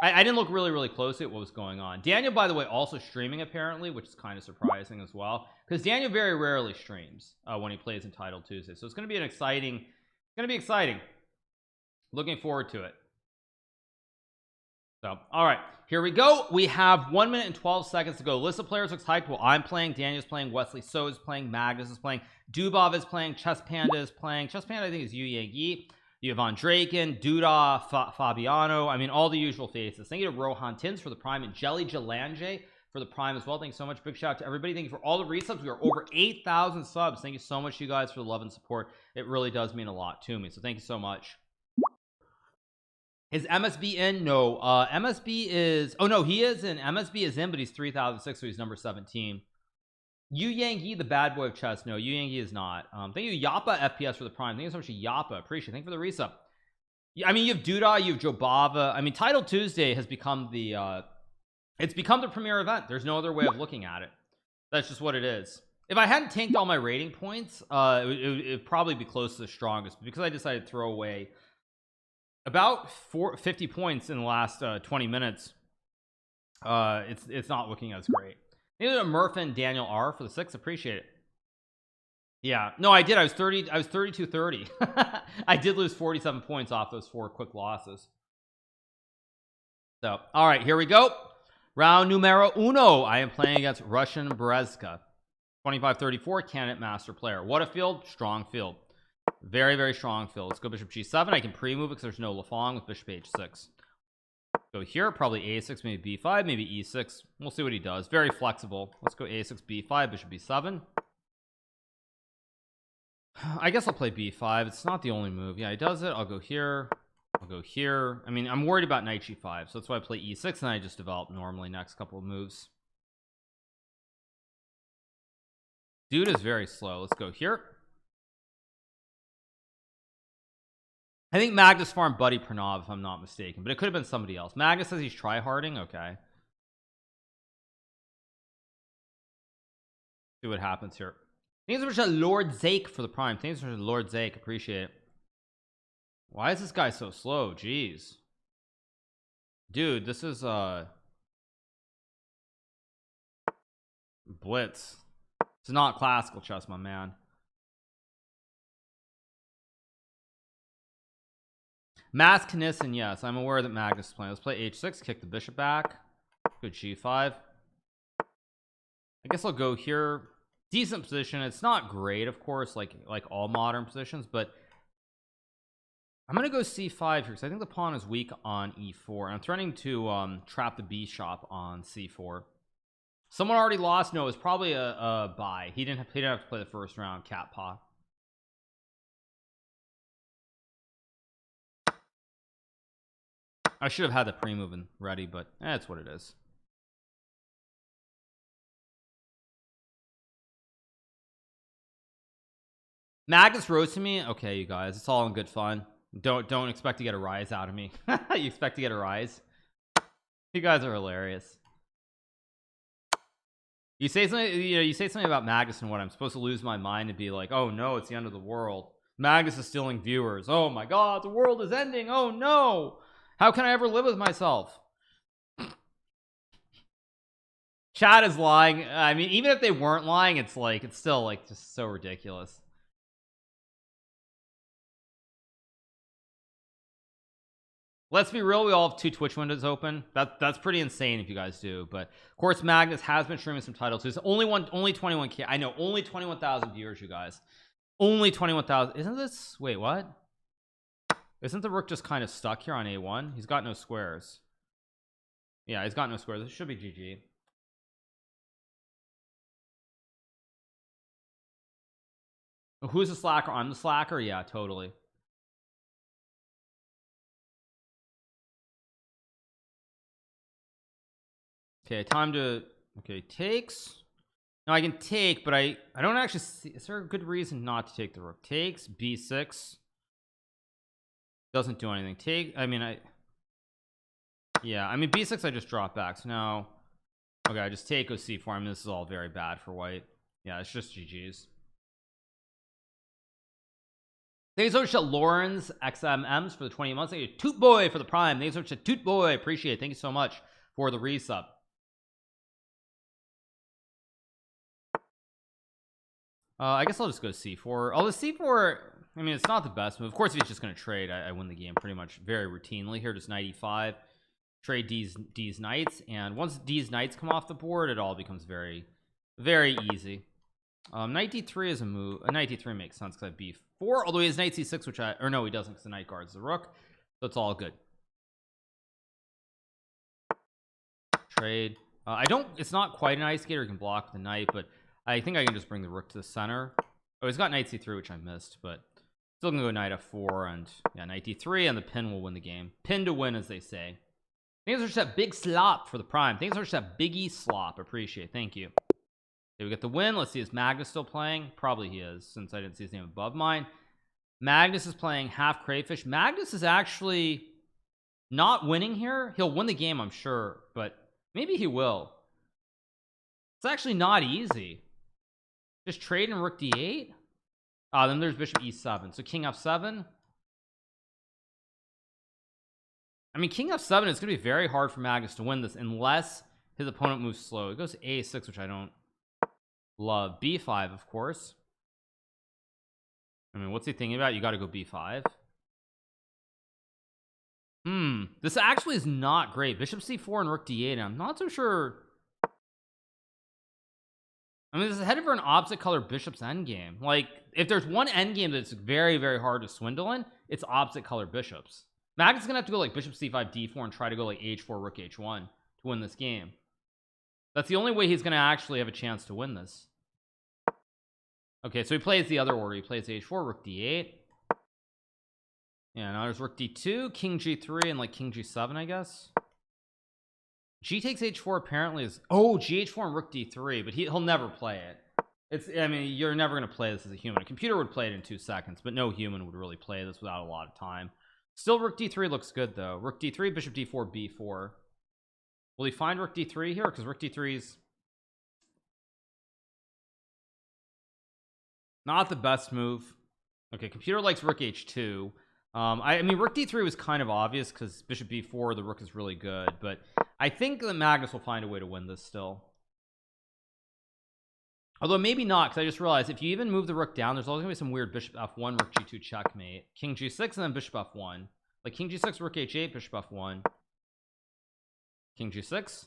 I didn't look really closely at what was going on. Daniel, by the way, also streaming apparently, which is kind of surprising as well, because Daniel very rarely streams when he plays Entitled Tuesday. So it's going to be exciting. Looking forward to it. So, all right, here we go. We have 1 minute and 12 seconds to go. List of players looks hyped. Well, I'm playing, Daniel's playing, Wesley So is playing, Magnus is playing, Dubov is playing, Chess Panda is playing. Chess Panda, I think, is Yu Yang Yi. You have Von Draken, Duda, Fabiano. I mean, all the usual faces. Thank you to Rohan Tins for the prime and Jelly Jalange for the prime as well. Thanks so much. Big shout out to everybody. Thank you for all the resubs. We are over 8,000 subs. Thank you so much, you guys, for the love and support. It really does mean a lot to me. So thank you so much. Is MSB in? No. MSB is. Oh no, he is in. MSB is in, but he's 3006, so he's number 17. Yu Yang Yi, the bad boy of chess. No, Yu Yang Yi is not. Thank you, Yappa FPS for the prime. Thank you so much, Yappa. Appreciate it. Thank you for the resub. I mean, you have Duda, you have Jobava. I mean, Title Tuesday has become the it's become the premier event. There's no other way of looking at it. That's just what it is. If I hadn't tanked all my rating points, it would probably be close to the strongest. But because I decided to throw away about 50 points in the last 20 minutes, it's not looking as great. Neither Murph and Daniel R for the 6. Appreciate it. Yeah, no, I did. I was 32-30. I did lose 47 points off those 4 quick losses. So, all right, here we go. Round numero uno. I am playing against Russian Berezka. 25-34, candidate master player. What a field. Strong field. Very strong field. Let's go bishop g7. I can pre-move it because there's no Lafong with bishop h6. Go here, probably a6, maybe b5, maybe e6. We'll see what he does. Very flexible. Let's go a6, b5, bishop b7. I guess I'll play b5. It's not the only move. Yeah, he does it. I'll go here. I'll go here. I mean, I'm worried about knight g5, so that's why I play e6, and I just develop normally next couple of moves. Dude is very slow. Let's go here. I think Magnus farmed Buddy Pranav, if I'm not mistaken, but it could have been somebody else. Magnus says he's tryharding. Okay. See what happens here. Thanks so much to Lord Zake for the prime. Thanks so much to Lord Zake. Appreciate it. Why is this guy so slow? Jeez. Dude, this is Blitz. It's not classical chess, my man. Mass Knissen, yes, I'm aware that Magnus is playing. Let's play h6, kick the bishop back. Go g5. I guess I'll go here. Decent position. It's not great, of course, like all modern positions, but I'm gonna go c5 here because I think the pawn is weak on e4, and I'm threatening to trap the bishop on c4. Someone already lost. No, it was probably a bye. He didn't have to play the first round. Cat paw. I should have had the pre-moving ready, but that's what it is. Magnus roasted me. Okay, you guys, it's all in good fun. Don't expect to get a rise out of me. You expect to get a rise? You guys are hilarious. You say something, you say something about Magnus and what I'm supposed to lose my mind and be like, oh no, it's the end of the world. Magnus is stealing viewers. Oh my god, the world is ending. Oh no. How can I ever live with myself? Chat is lying. I mean, even if they weren't lying, it's still like just so ridiculous. Let's be real, we all have 2 Twitch windows open. That's pretty insane if you guys do. But of course, Magnus has been streaming some titles. There's only 21k. I know, only 21,000 viewers, you guys. Only 21,000. Isn't this? Wait, what? Isn't the rook just kind of stuck here on a1? He's got no squares. Yeah, he's got no squares. This should be GG. Who's the slacker? I'm the slacker. Yeah, totally. Okay, time to takes. Now I can take, but I don't actually see, is there a good reason not to take the rook? Takes b6 doesn't do anything. Take, I mean b6 I just drop back. So now okay, I just take, go c4. I mean, this is all very bad for white. Yeah, it's just GG's. Thanks so much to Lawrence XMMs for the 20 months. Thank you, Toot Boy, for the prime. Thanks so much to Toot Boy. Appreciate it. Thank you so much for the resub. I guess I'll just go c4. Although c4, I mean, it's not the best move. Of course, if he's just going to trade, I win the game pretty much very routinely here. Just knight e5, trade D's knights, and once D's knights come off the board, it all becomes very, very easy. Knight d3 is a move. Knight d3 makes sense because I have b4. Although he has knight c6, which or no, he doesn't, because the knight guards the rook. So it's all good. Trade. I don't. It's not quite an ice skater. He can block the knight, but I think I can just bring the rook to the center. Oh, he's got knight c3, which I missed, but still gonna go knight f4 and yeah, knight d3, and the pin will win the game. Pin to win, as they say. Thanks for that big slop for the prime. Thanks for that biggie slop. Appreciate it. Thank you. Okay, we get the win. Let's see, is Magnus still playing? Probably he is, since I didn't see his name above mine. Magnus is playing half crayfish. Magnus is actually not winning here. He'll win the game, I'm sure, but maybe he will. It's actually not easy. Just trade and rook d8. Then there's bishop e7. So king f7. I mean, king f7 is going to be very hard for Magnus to win this unless his opponent moves slow. It goes to a6, which I don't love. b5, of course. I mean, what's he thinking about? You got to go b5. This actually is not great. Bishop c4 and rook d8. I'm not so sure. I mean, this is headed for an opposite color bishop's endgame. Like, if there's one endgame that's very, very hard to swindle in, it's opposite color bishops. Magnus is gonna have to go like bishop c5 d4 and try to go like h4 rook h1 to win this game. That's the only way he's gonna actually have a chance to win this. Okay, so he plays the other order. He plays h4 rook d8. Yeah, now there's rook d2, king g3, and like king g7, I guess. G takes h4 apparently is gh4 and rook d3, but he'll never play it. It's, I mean, you're never going to play this as a human. A computer would play it in 2 seconds, but no human would really play this without a lot of time. Still, rook d3 looks good though. Rook d3, bishop d4, b4. Will he find rook d3 here? Because rook d3's not the best move. Okay, computer likes rook h2. I mean, rook d3 was kind of obvious because bishop b4, the rook is really good, but I think that Magnus will find a way to win this still. Although maybe not, because I just realized if you even move the rook down, there's always gonna be some weird bishop f1, rook g2 checkmate, king g6, and then bishop f1. Like king g6, rook h8, bishop f1, king g6,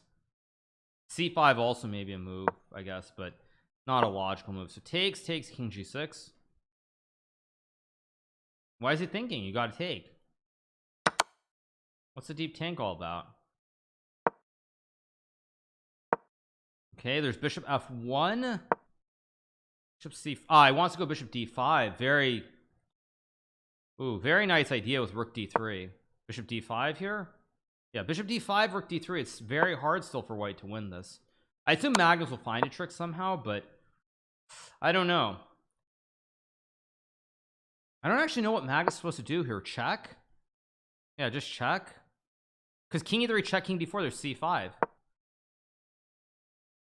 c5 also maybe a move, I guess, but not a logical move. So takes king g6. Why is he thinking? You got to take. What's the deep tank all about? Okay, there's bishop f1, bishop c. He wants to go bishop d5. Very nice idea with rook d3. Bishop d5 here. Yeah, bishop d5, rook d3. It's very hard still for white to win this. I assume Magnus will find a trick somehow, but I don't know. I don't actually know what Magnus is supposed to do here. Check? Yeah, just check. Because king e3, check, king d4, there's c5.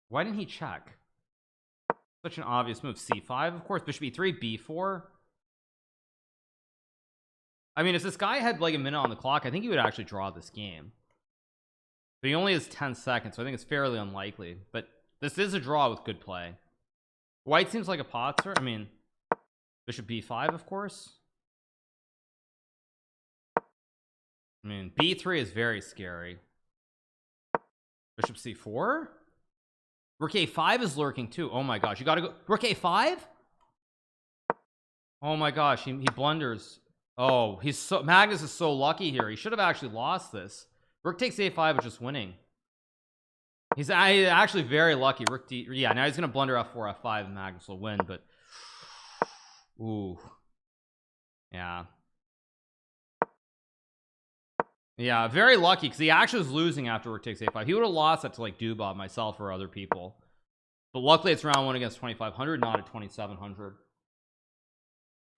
Why didn't he check? Such an obvious move. c5, of course. Bishop e3, b4. I mean, if this guy had like a minute on the clock, I think he would actually draw this game. But he only has 10 seconds, so I think it's fairly unlikely. But this is a draw with good play. White seems like a potser. I mean, bishop b5, of course. I mean, b3 is very scary. Bishop c4. Rook a5 is lurking too. Oh my gosh, you gotta go rook a5. Oh my gosh, he blunders. Oh, Magnus is so lucky here. He should have actually lost this. Rook takes a5 with just winning. He's actually very lucky. Rook d, yeah, now he's gonna blunder f4 f5 and Magnus will win, but ooh, yeah, very lucky, because he actually was losing after rook takes a5. He would have lost that to like Dubov, myself, or other people, but luckily it's round 1 against 2500, not at 2700.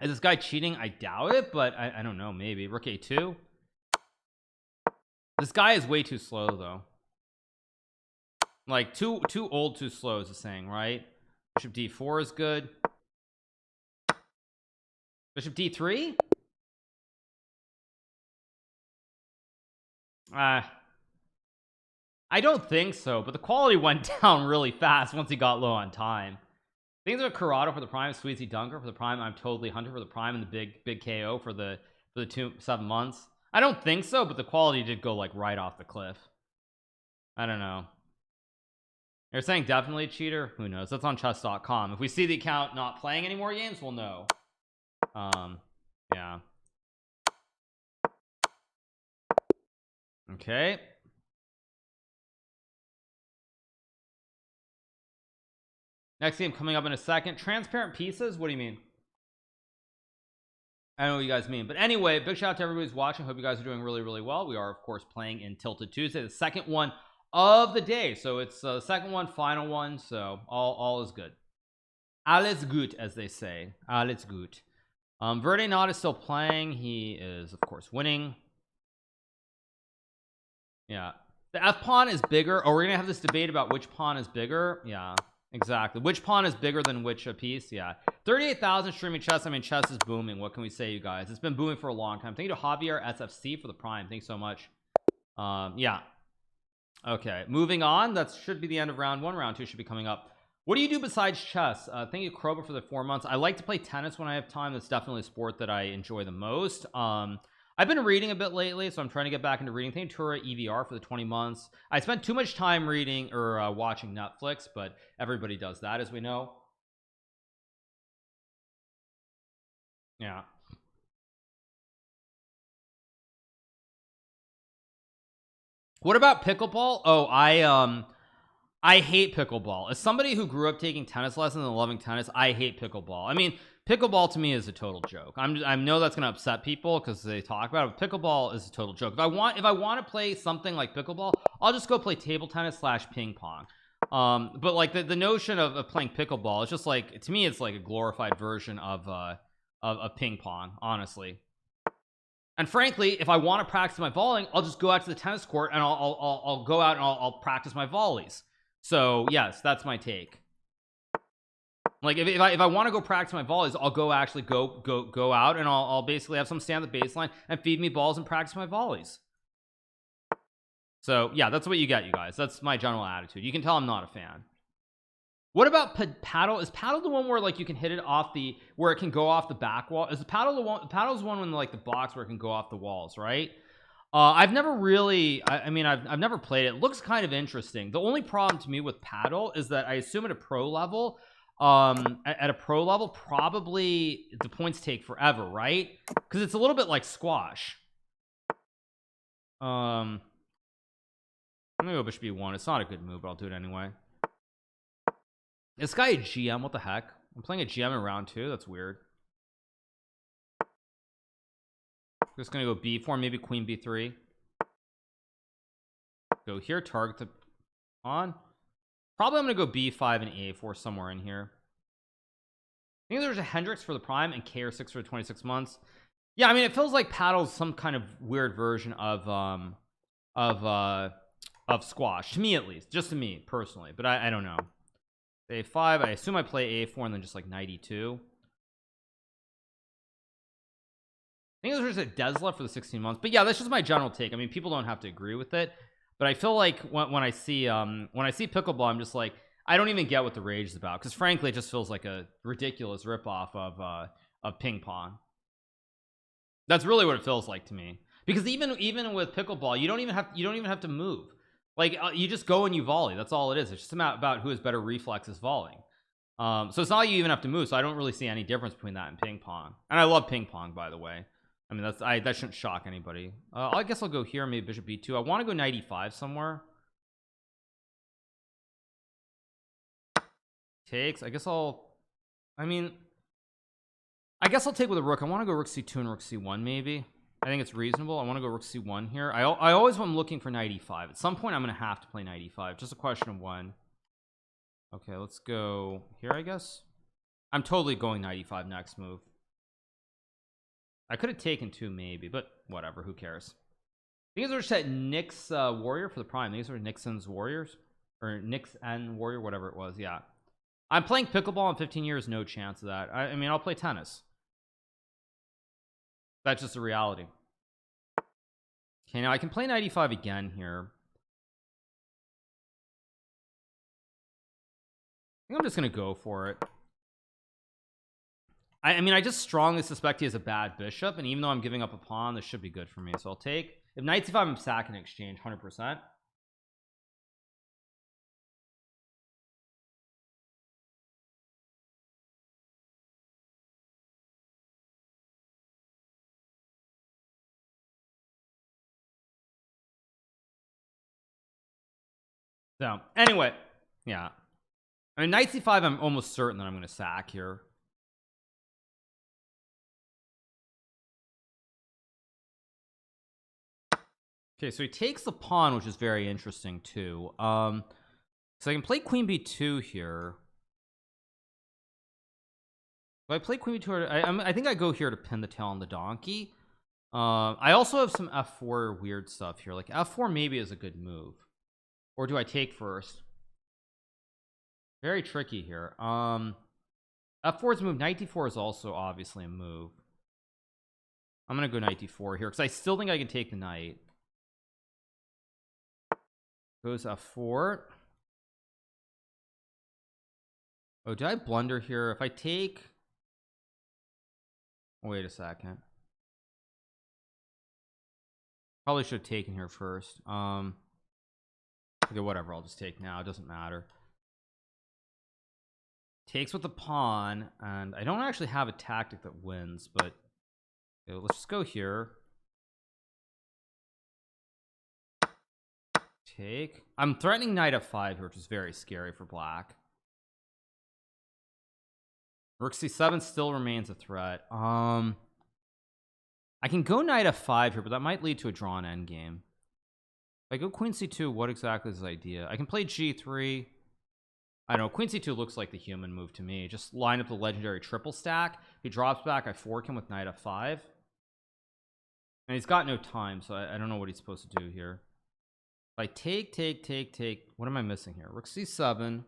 Is this guy cheating? I doubt it, but I don't know, maybe. Rook a2. This guy is way too slow though, like too old, too slow is the saying, right? Bishop d4 is good. Bishop d3. I don't think so, but the quality went down really fast once he got low on time. Things are Corrado for the prime, Sweezy Dunker for the prime. I'm totally Hunter for the prime, and the big KO for the 7 months. I don't think so, but the quality did go like right off the cliff. I don't know. They're saying definitely a cheater. Who knows? That's on chess.com. If we see the account not playing any more games, we'll know. Yeah. Okay. Next game coming up in a second. Transparent pieces? What do you mean? I don't know what you guys mean, but anyway, big shout out to everybody who's watching. Hope you guys are doing really well. We are of course playing in Tilted Tuesday, the second one of the day, so it's the second one, final one, so all is good. Alles gut, as they say. Alles gut. Verde Not is still playing. He is of course winning. Yeah, the F pawn is bigger. Oh, we're gonna have this debate about which pawn is bigger. Yeah, exactly. Which pawn is bigger than which piece? Yeah. 38,000 streaming chess. I mean, chess is booming. What can we say, you guys? It's been booming for a long time. Thank you to Javier SFC for the prime. Thanks so much. Yeah. Okay, moving on. That should be the end of round 1. Round 2 should be coming up. What do you do besides chess? Thank you, Kroba, for the 4 months. I like to play tennis when I have time. That's definitely a sport that I enjoy the most. I've been reading a bit lately, so I'm trying to get back into reading. Thank you, Tura EVR, for the 20 months. I spent too much time reading or watching Netflix, but everybody does that, as we know. Yeah. What about pickleball? Oh, I hate pickleball. As somebody who grew up taking tennis lessons and loving tennis, I hate pickleball. I mean, pickleball to me is a total joke. I know that's going to upset people because they talk about it, but pickleball is a total joke. If I want to play something like pickleball, I'll just go play table tennis / ping pong. But like the notion of playing pickleball, it's just like, to me, it's like a glorified version of ping pong, honestly. And frankly, if I want to practice my volleying, I'll just go out to the tennis court and I'll go out and I'll practice my volleys. So yes, that's my take. Like if I want to go practice my volleys, I'll go out and I'll basically have some stand at the baseline and feed me balls and practice my volleys. So yeah, that's what you get, you guys. That's my general attitude. You can tell I'm not a fan. What about paddle? Is paddle the one where like you can hit it off where it can go off the back wall? Is the paddle the one? Paddle's one when like the box where it can go off the walls, right? I've never really, I mean, I've never played it. It looks kind of interesting. The only problem to me with paddle is that I assume at a pro level, probably the points take forever, right? Because it's a little bit like squash. I'm gonna go bishop b1. It's not a good move, but I'll do it anyway. This guy a GM? What the heck? I'm playing a GM in round 2. That's weird. Just gonna go b4, maybe queen b3. Go here, target the pawn. Probably I'm gonna go b5 and a4 somewhere in here. I think there's a Hendrix for the prime and KR6 for 26 months. Yeah, I mean, it feels like paddle's some kind of weird version of squash, to me at least, just to me personally, but I don't know. a5, I assume I play a4 and then just like knight e2. I think there's a Desla for the 16 months, but yeah, that's just my general take. I mean, people don't have to agree with it, but I feel like when I see pickleball, I'm just like, I don't even get what the rage is about, because frankly it just feels like a ridiculous ripoff of ping pong. That's really what it feels like to me, because even with pickleball, you don't even have to move. Like you just go and you volley. That's all it is. It's just about who has better reflexes volleying. So it's not like you even have to move, so I don't really see any difference between that and ping pong. And I love ping pong, by the way. I mean, that shouldn't shock anybody. I guess I'll go here, maybe bishop b2. I want to go knight e5 somewhere. Takes. I guess I'll take with a rook. I want to go rook c2 and rook c1 maybe. I think it's reasonable. I want to go rook c1 here. I always am looking for knight e5. At some point I'm going to have to play knight e5. Just a question of when. Okay, let's go here, I guess. I'm totally going knight e5 next move. I could have taken 2 maybe, but whatever, who cares. These are just at Nick's warrior for the prime. These are Nixon's warriors, or Nick's and warrior, whatever it was. Yeah, I'm playing pickleball in 15 years. No chance of that. I mean, I'll play tennis. That's just a reality. Okay, now I can play knight e5 again here. I think I'm just gonna go for it. I mean, I just strongly suspect he has a bad bishop, and even though I'm giving up a pawn, this should be good for me. So I'll take. If knight c5, I'm sacking exchange 100%. So anyway, yeah. I mean, knight c5, I'm almost certain that I'm going to sack here. Okay, so he takes the pawn, which is very interesting too. So I can play queen b2 here. If I play queen b2, I think I go here to pin the tail on the donkey. I also have some f4 weird stuff here. Like f4 maybe is a good move. Or do I take first? Very tricky here. F4 is a move. Knight d4 is also obviously a move. I'm gonna go knight d4 here because I still think I can take the knight. Goes f4. Oh, did I blunder here? If I take, wait a second. Probably should have taken here first. Okay, whatever. I'll just take now. It doesn't matter. Takes with the pawn, and I don't actually have a tactic that wins, but okay, let's just go here. Take. I'm threatening knight f5 here, which is very scary for black. Rook c7 still remains a threat. I can go knight f5 here, but that might lead to a drawn endgame. If I go queen c2, what exactly is the idea? I can play g3. I don't know, queen c2 looks like the human move to me. Just line up the legendary triple stack. If he drops back, I fork him with knight f5. And he's got no time, so I don't know what he's supposed to do here. If I take, what am I missing here? Rook c7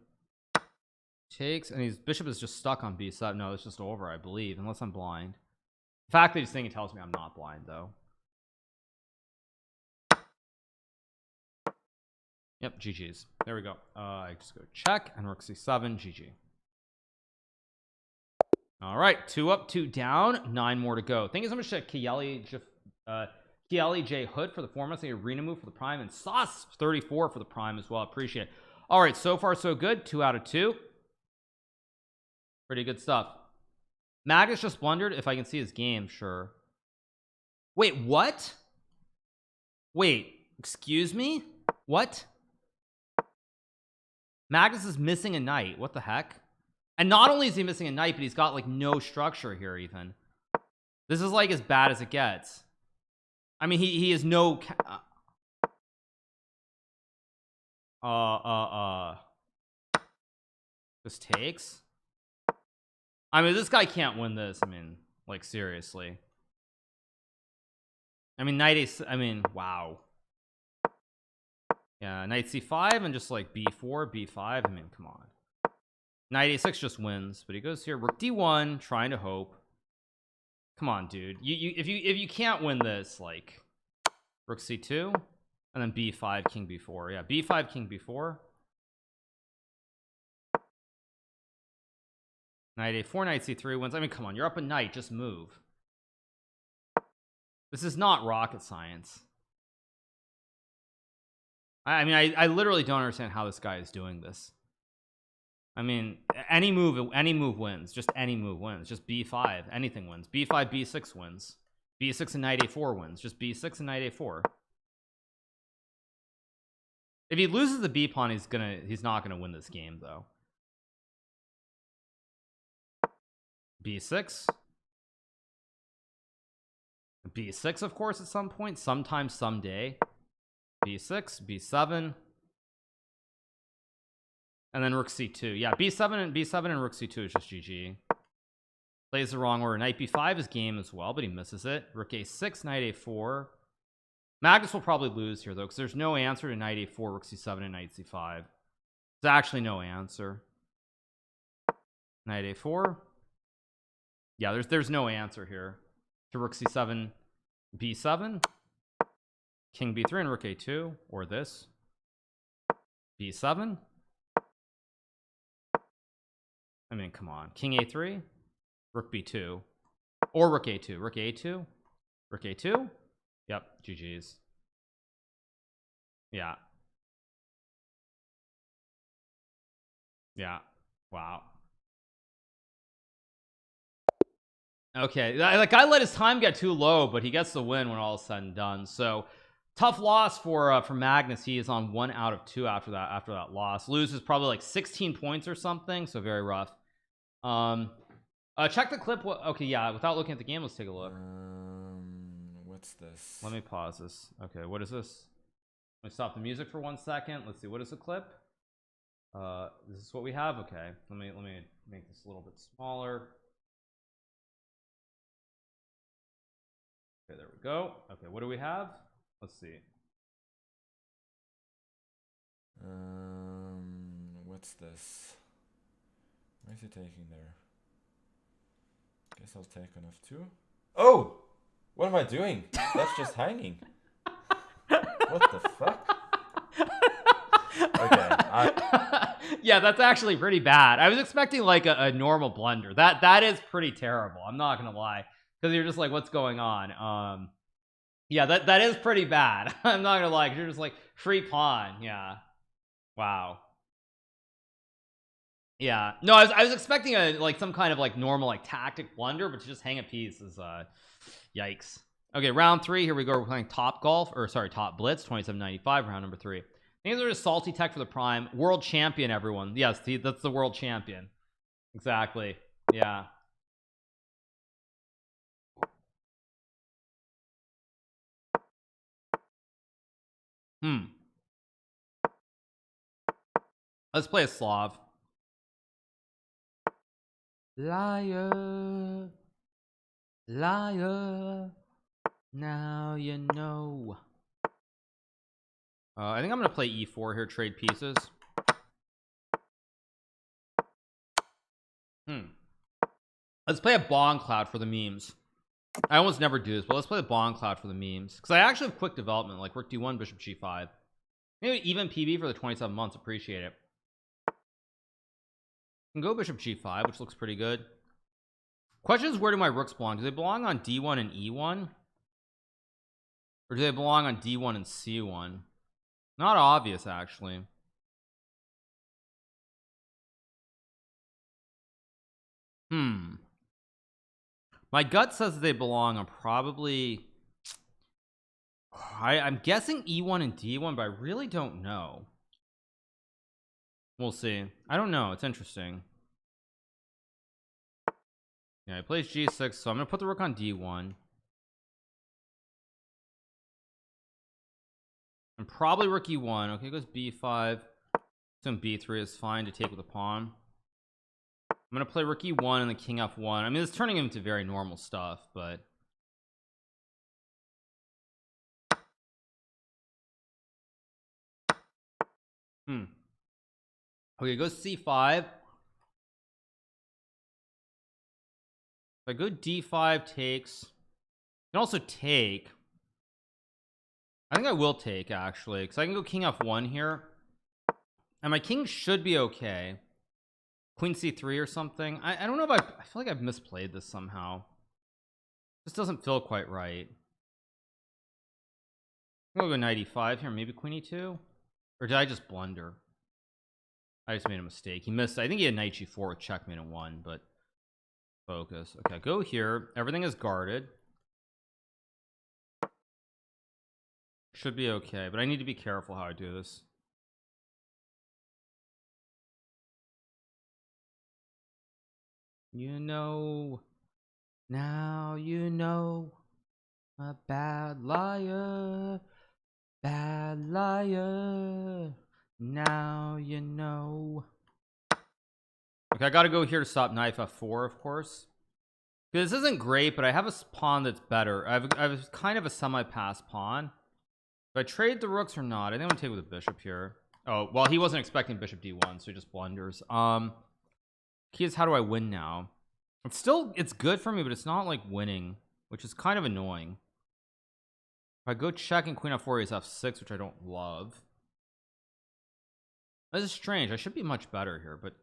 takes, and his bishop is just stuck on b7. No, it's just over, I believe, unless I'm blind. The fact that he's thinking tells me I'm not blind, though. Yep, GG's. There we go. I just go check and rook c7, GG. All right, 2 up, 2 down, 9 more to go. Thank you so much to Kieli J Hood for the 4 months, the arena move for the prime, and Sauce 34 for the prime as well. Appreciate it. All right, so far so good. 2 out of 2. Pretty good stuff. Magnus just blundered. If I can see his game, sure. Wait, what? Wait, excuse me? What? Magnus is missing a knight. What the heck? And not only is he missing a knight, but he's got like no structure here even. This is like as bad as it gets. I mean, he has no this takes. I mean, this guy can't win this. I mean, like seriously. I mean, knight a, I mean, wow. Yeah, knight c5 and just like b4, b5. I mean, come on. Knight a6 just wins, but he goes here. Rook d1, trying to hope. Come on, dude. If you can't win this, like rook c2 and then b5, king b4. Yeah, b5, king b4. Knight a4, knight c3 wins. I mean, come on, you're up a knight, just move. This is not rocket science. I mean, I literally don't understand how this guy is doing this. I mean, any move wins. Just any move wins. Just b5, anything wins. b5, b6 wins. b6 and knight a4 wins. Just b6 and knight a4. If he loses the b pawn, he's not gonna win this game though. b6, b6 of course at some point, sometime, someday. b6, b7, and then rook c2. Yeah, b7 and rook c2 is just GG. Plays the wrong order. Knight b5 is game as well, but he misses it. Rook a6, knight a4. Magnus will probably lose here though, because there's no answer to knight a4, rook c7, and knight c5. There's actually no answer. Knight a4. Yeah, there's no answer here to rook c7, b7, king b3, and rook a2, or this b7. I mean, come on, king a3, rook b2, or rook a2, rook a2, rook a2. Yep, GG's. Yeah. Yeah. Wow. Okay, that guy let his time get too low, but he gets the win when all is said and done. So tough loss for Magnus. He is on 1 out of 2 after that loss. Loses probably like 16 points or something, so very rough. Check the clip. Okay, yeah, without looking at the game, let's take a look. What's this? Let me pause this. Okay, what is this? Let me stop the music for 1 second. Let's see, what is the clip? This is what we have. Okay, let me make this a little bit smaller. Okay, there we go. Okay, what do we have? Let's see. What's this? Where is he taking there? Guess I'll take on f2. Oh! What am I doing? That's just hanging. What the fuck? Okay. Yeah, that's actually pretty bad. I was expecting like a normal blunder. That is pretty terrible. I'm not gonna lie, because you're just like, what's going on? Yeah, that is pretty bad. I'm not gonna lie, because you're just like free pawn. Yeah. Wow. Yeah, no, I was expecting like some kind of like normal like tactic blunder, but to just hang a piece is yikes. Okay, round 3, here we go. We're playing top golf, or sorry, top blitz, 2795, round number 3. These are just salty tech for the prime. World champion, everyone. Yes, that's the world champion. Exactly. Yeah. Let's play a Slav. Liar, liar, now you know. I think I'm gonna play e4 here, trade pieces. Let's play a bond cloud for the memes. I almost never do this, but let's play the bond cloud for the memes, because I actually have quick development, like rook d1, bishop g5. Maybe even PB for the 27 months. Appreciate it. Can go bishop g5, which looks pretty good. Question is, where do my rooks belong? Do they belong on d1 and e1, or do they belong on d1 and c1? Not obvious, actually. My gut says they belong on probably, I'm guessing e1 and d1, but I really don't know. We'll see. I don't know. It's interesting. Yeah, he plays g6, so I'm gonna put the rook on d1. And probably rook e1. Okay, goes b5. Some b3 is fine to take with a pawn. I'm gonna play rook e1 and the king f1. I mean, it's turning into very normal stuff, but okay, goes c5. If I go d5 takes, I can also take. I think I will take, actually, because I can go king f1 here, and my king should be okay. Queen c3 or something. I don't know if I feel like I've misplayed this somehow. This doesn't feel quite right. I'm gonna go knight e5 here, maybe queen e2, or did I just blunder? I just made a mistake. He missed. I think he had knight g4 with checkmate and 1, but focus. Okay, go here. Everything is guarded. Should be okay, but I need to be careful how I do this. You know, now you know, a bad liar, bad liar. Now you know. Okay, I gotta go here to stop knife f4, of course. This isn't great, but I have a pawn that's better. I have kind of a semi-pass pawn. Do I trade the rooks or not? I think I'm gonna take with the bishop here. Oh, well, he wasn't expecting bishop d1, so he just blunders. Key is, how do I win now? It's good for me, but it's not like winning, which is kind of annoying. If I go check and queen f4 is f6, which I don't love. This is strange. I should be much better here, but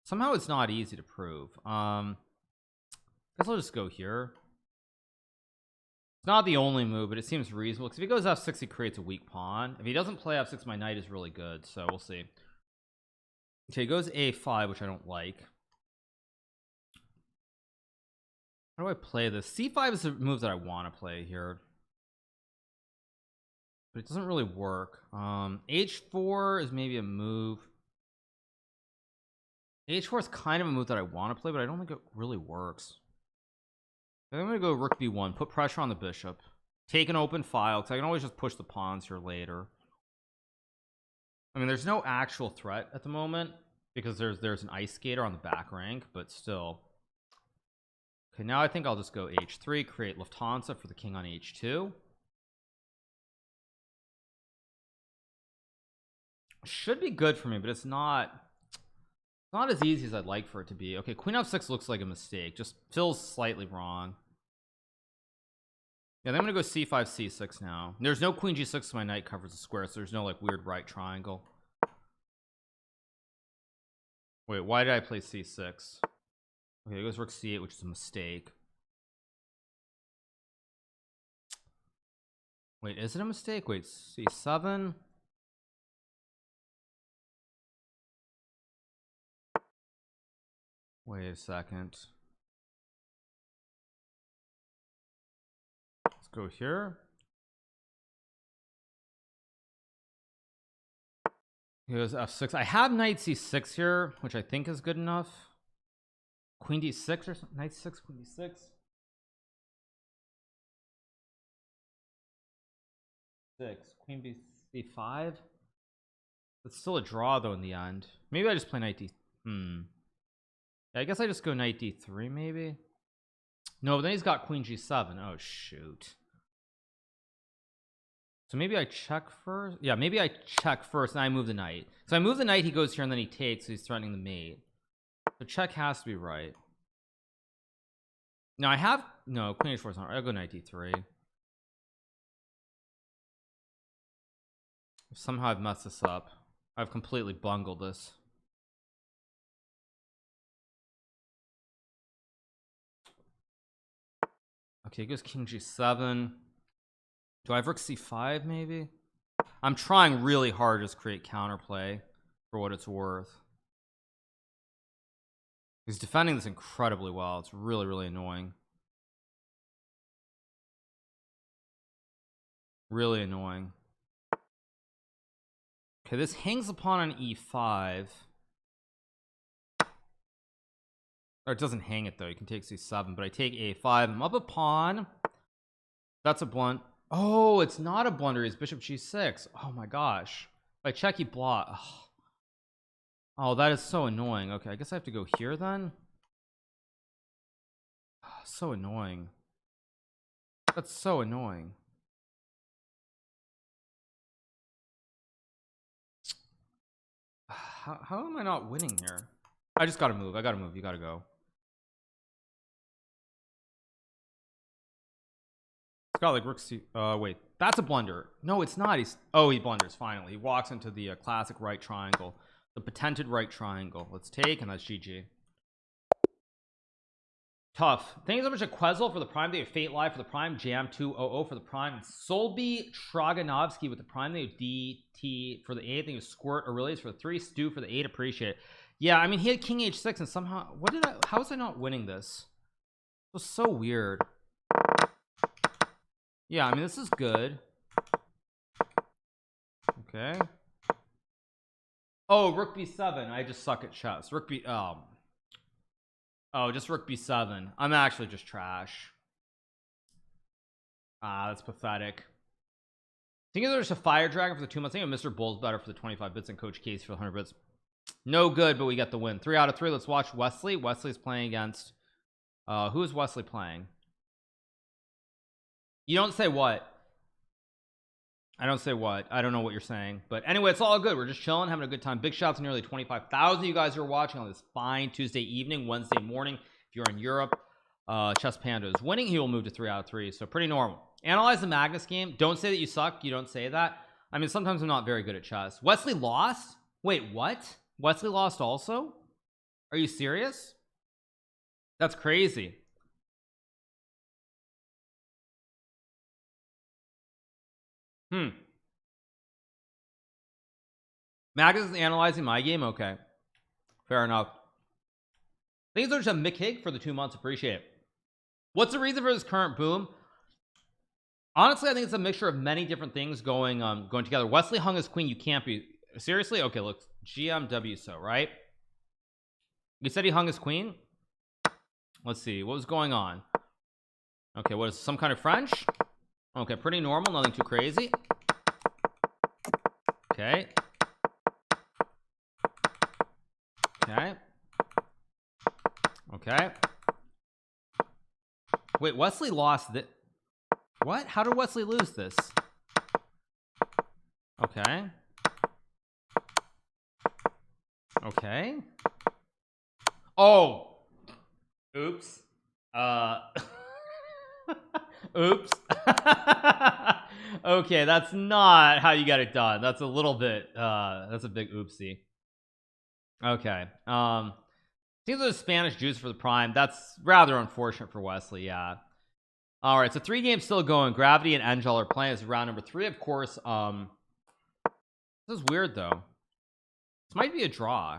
somehow it's not easy to prove. Guess I'll just go here. It's not the only move, but it seems reasonable, because if he goes f6 he creates a weak pawn. If he doesn't play f6, my knight is really good, so we'll see. Okay, he goes a5, which I don't like. How do I play this? c5 is a move that I want to play here, but it doesn't really work. h4 is maybe a move. h4 is kind of a move that I want to play, but I don't think it really works. I'm gonna go rook b1, put pressure on the bishop, take an open file, because I can always just push the pawns here later. I mean, there's no actual threat at the moment because there's an ice skater on the back rank, but still. Okay, now I think I'll just go h3, create Lufthansa for the king on h2. Should be good for me, but it's not as easy as I'd like for it to be. Okay, queen f6 looks like a mistake, just feels slightly wrong. Yeah, then I'm gonna go c5 c6 now. There's no queen g6, so my knight covers the square, so there's no like weird right triangle. Wait, why did I play c6? Okay, it goes rook c8, which is a mistake. Wait, is it a mistake? Wait, c7. Wait a second. Let's go here. He goes f6. I have knight c6 here, which I think is good enough. Queen d6 or something. Knight 6, queen d6. 6, queen b5. It's still a draw though in the end. Maybe I just play knight d. Yeah, I guess I just go knight d3 maybe. No, but then he's got queen g7. Oh shoot. So maybe I check first. Yeah, maybe I check first and I move the knight. So I move the knight, he goes here, and then he takes, so he's threatening the mate. So check has to be right. Now I have no queen h4 is not right. I'll go knight d3. Somehow I've messed this up. I've completely bungled this. Okay, it goes king g7. Do I have rook c5 maybe? I'm trying really hard to just create counterplay for what it's worth. He's defending this incredibly well. It's really, really annoying. Really annoying. Okay, this hangs the pawn on e5. Or it doesn't hang it though. You can take c7, but I take a5. I'm up a pawn. That's a blunt. Oh, it's not a blunder. It's bishop g6. Oh my gosh. If I check, he block. Oh, that is so annoying. Okay, I guess I have to go here then. So annoying. That's so annoying. How am I not winning here? I just gotta move. I gotta move. You gotta go. It's got like rook c. Wait, that's a blunder. No, it's not. He blunders finally. He walks into the classic right triangle, the patented right triangle. Let's take, and that's GG. Tough. Thank you so much to Quezel for the prime day of Fate Live, for the prime Jam 200 for the prime, Solby Traganovsky with the prime day of DT for the 8. I think it was Squirt Aurelius for the 3, Stu for the 8. Appreciate it. Yeah, I mean, he had king h6 and somehow how was I not winning this? It was so weird. Yeah, I mean, this is good. Okay. Oh, rook b7. I just suck at chess. Rook b oh, just rook b7. I'm actually just trash. Ah, that's pathetic. Think there's a fire dragon for the 2 months. I think Mr. Bull's better for the 25 bits and Coach Casey for the 100 bits. No good, but we get the win. 3 out of 3. Let's watch Wesley. Wesley's playing against who is Wesley playing? You don't say what. I don't say what. I don't know what you're saying, but anyway, it's all good. We're just chilling, having a good time. Big shouts to nearly 25,000 you guys who are watching on this fine Tuesday evening, Wednesday morning. If you're in Europe, Chess Panda is winning. He will move to 3 out of 3, so pretty normal. Analyze the Magnus game. Don't say that you suck. You don't say that. I mean, sometimes I'm not very good at chess. Wesley lost. Wait, what? Wesley lost also? Are you serious? That's crazy. Magnus is analyzing my game. Okay, fair enough. Things are just a McHig for the 2 months. Appreciate it. What's the reason for this current boom? Honestly, I think it's a mixture of many different things going together. Wesley hung his queen. You can't be seriously. Okay, look, GMW. So right, you said he hung his queen. Let's see what was going on. Okay, what is some kind of French? Okay, pretty normal, nothing too crazy. Okay. Okay. Okay. Wait, Wesley lost this. What? How did Wesley lose this? Okay. Okay. Oh. Oops. Oops. Okay, that's not how you got it done. That's a little bit that's a big oopsie. Okay. Seems like a Spanish juice for the prime. That's rather unfortunate for Wesley. Yeah. All right, so 3 games still going. Gravity and Angel are playing. This is round number 3, of course. This is weird though. This might be a draw.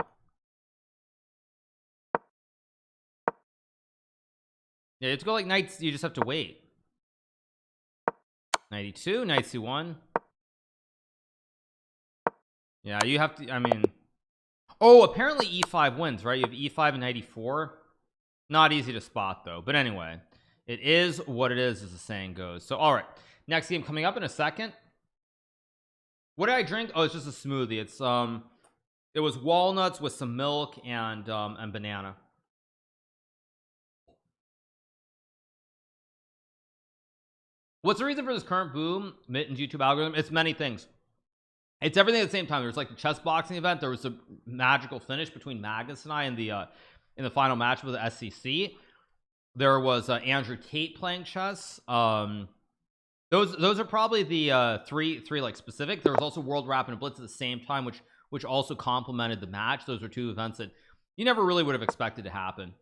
Yeah, you have to go like knights. You just have to wait. 92, knight c1. Yeah, you have to. I mean, oh, apparently e5 wins, right? You have e5 and knight e4. Not easy to spot though. But anyway, it is what it is, as the saying goes. So, all right, next game coming up in a second. What did I drink? Oh, it's just a smoothie. It's it was walnuts with some milk and banana. What's the reason for this current boom? Mitten's YouTube algorithm? It's many things. It's everything at the same time. There's like the chess boxing event. There was a magical finish between Magnus and I in the final match with the SCC. There was Andrew Tate playing chess. Those are probably the three like specific. There was also World Rap and Blitz at the same time, which also complemented the match. Those are 2 events that you never really would have expected to happen.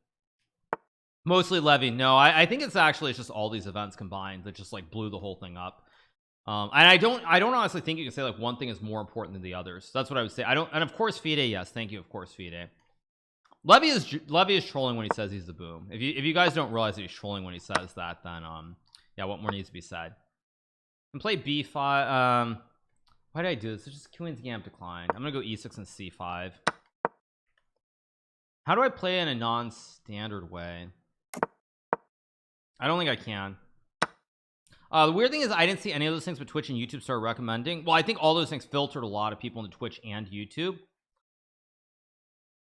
Mostly Levy. No, I think it's just all these events combined that just like blew the whole thing up. And I don't honestly think you can say like one thing is more important than the others. That's what I would say. I don't. And of course Fide, yes, thank you, of course Fide. Levy is trolling when he says he's the boom. If you guys don't realize that he's trolling when he says that, then yeah, what more needs to be said? And play b5. Why did I do this? It's just Queen's Gam decline. I'm gonna go e6 and c5. How do I play in a non-standard way? I don't think I can. The weird thing is I didn't see any of those things, but Twitch and YouTube started recommending. Well, I think all those things filtered a lot of people into Twitch and YouTube.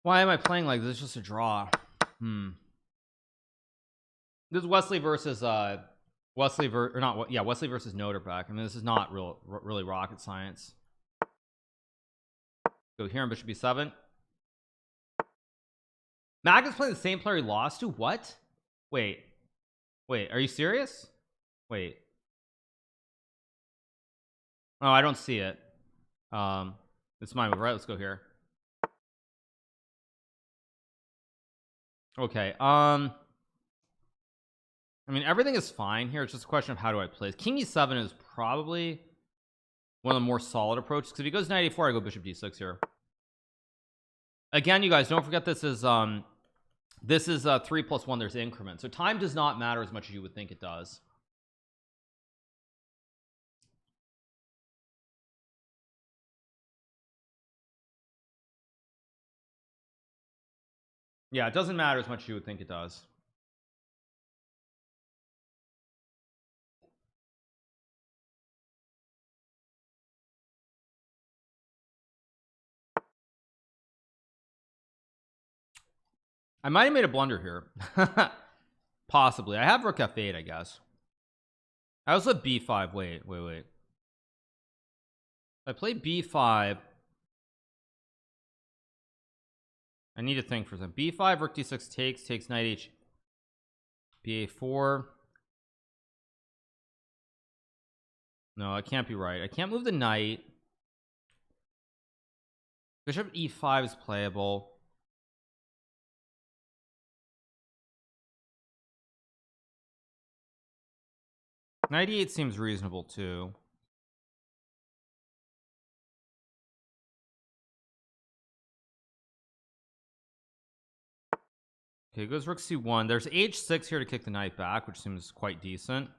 Why am I playing like this? It's just a draw. This is Wesley versus Wesley versus Noterbeck. I mean, this is not really rocket science. Go here on bishop b7. Magnus playing the same player he lost to. What? Wait, are you serious? Wait. Oh, I don't see it. It's my move, right? Let's go here. Okay. I mean, everything is fine here. It's just a question of how do I play. King e7 is probably one of the more solid approaches, because if he goes knight e4, I go bishop d6 here. Again, you guys, don't forget this is 3 + 1. There's increment, so time does not matter as much as you would think it does. Yeah, it doesn't matter as much as you would think it does. I might have made a blunder here. Possibly. I have rook f8, I guess. I also have b5. Wait. If I play b5, I need to think for some. b5, rook d6 takes knight h, ba4. No, it can't be right. I can't move the knight. Bishop e5 is playable. Knight e8 seems reasonable too. Okay, goes rook c1. There's h6 here to kick the knight back, which seems quite decent.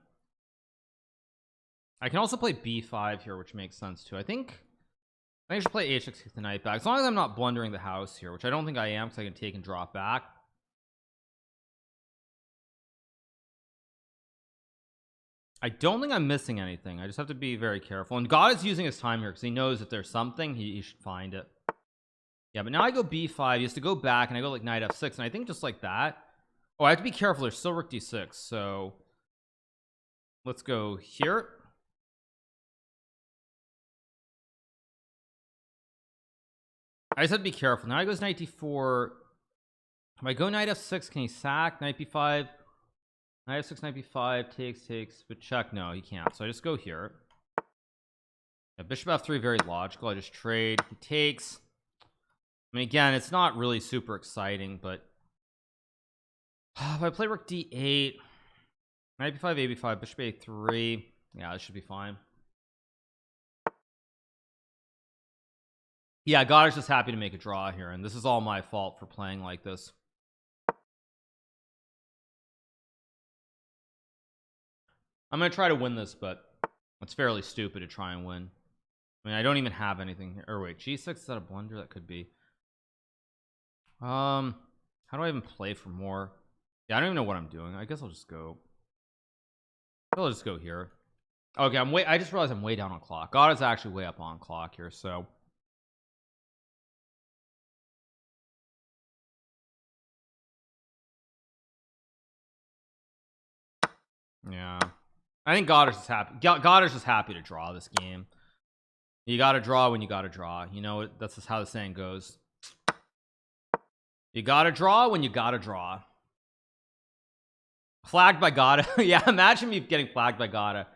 I can also play b5 here, which makes sense too. I think I should play h6 to kick the knight back, as long as I'm not blundering the house here, which I don't think I am, because I can take and drop back. I don't think I'm missing anything. I just have to be very careful. And God is using his time here because he knows if there's something, he should find it. Yeah, but now I go b5. He has to go back, and I go like knight f6, and I think just like that. Oh, I have to be careful. There's still rook d6, so let's go here. I just have to be careful. Now he goes knight d4. If I go knight f6, can he sack? Knight b5, knight f6, knight b5, takes, but check. No, he can't. So I just go here. Yeah, bishop f3, very logical. I just trade. He takes. I mean, again, it's not really super exciting, but if I play rook d8, knight b5, ab5, bishop a3, yeah, this should be fine. Yeah, God is just happy to make a draw here, and this is all my fault for playing like this. I'm gonna try to win this, but it's fairly stupid to try and win. I mean, I don't even have anything here. Or wait, g6, is that a blunder? That could be. How do I even play for more? Yeah, I don't even know what I'm doing. I guess I'll just go. I'll just go here. Okay, I just realized I'm way down on clock. God is actually way up on clock here, so yeah. I think God is just happy. God is just happy to draw this game. You got to draw when you got to draw. You know, that's just how the saying goes. You got to draw when you got to draw. Flagged by Gata. Yeah, imagine me getting flagged by Gata.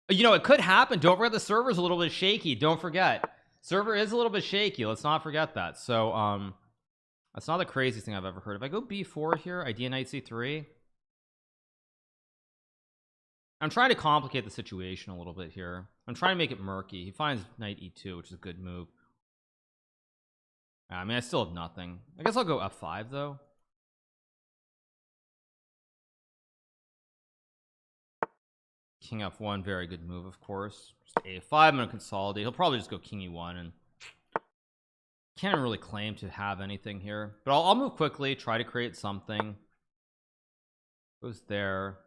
You know, it could happen. Don't forget the server's a little bit shaky. Don't forget. Server is a little bit shaky. Let's not forget that. So, that's not the craziest thing I've ever heard. If I go b4 here, idea knight c3. I'm trying to complicate the situation a little bit here. I'm trying to make it murky. He finds knight e2, which is a good move. I mean, I still have nothing. I guess I'll go f5 though. King f1, very good move, of course. Just a5. I'm gonna consolidate. He'll probably just go king e1, and can't really claim to have anything here, but I'll move quickly, try to create something. Goes there.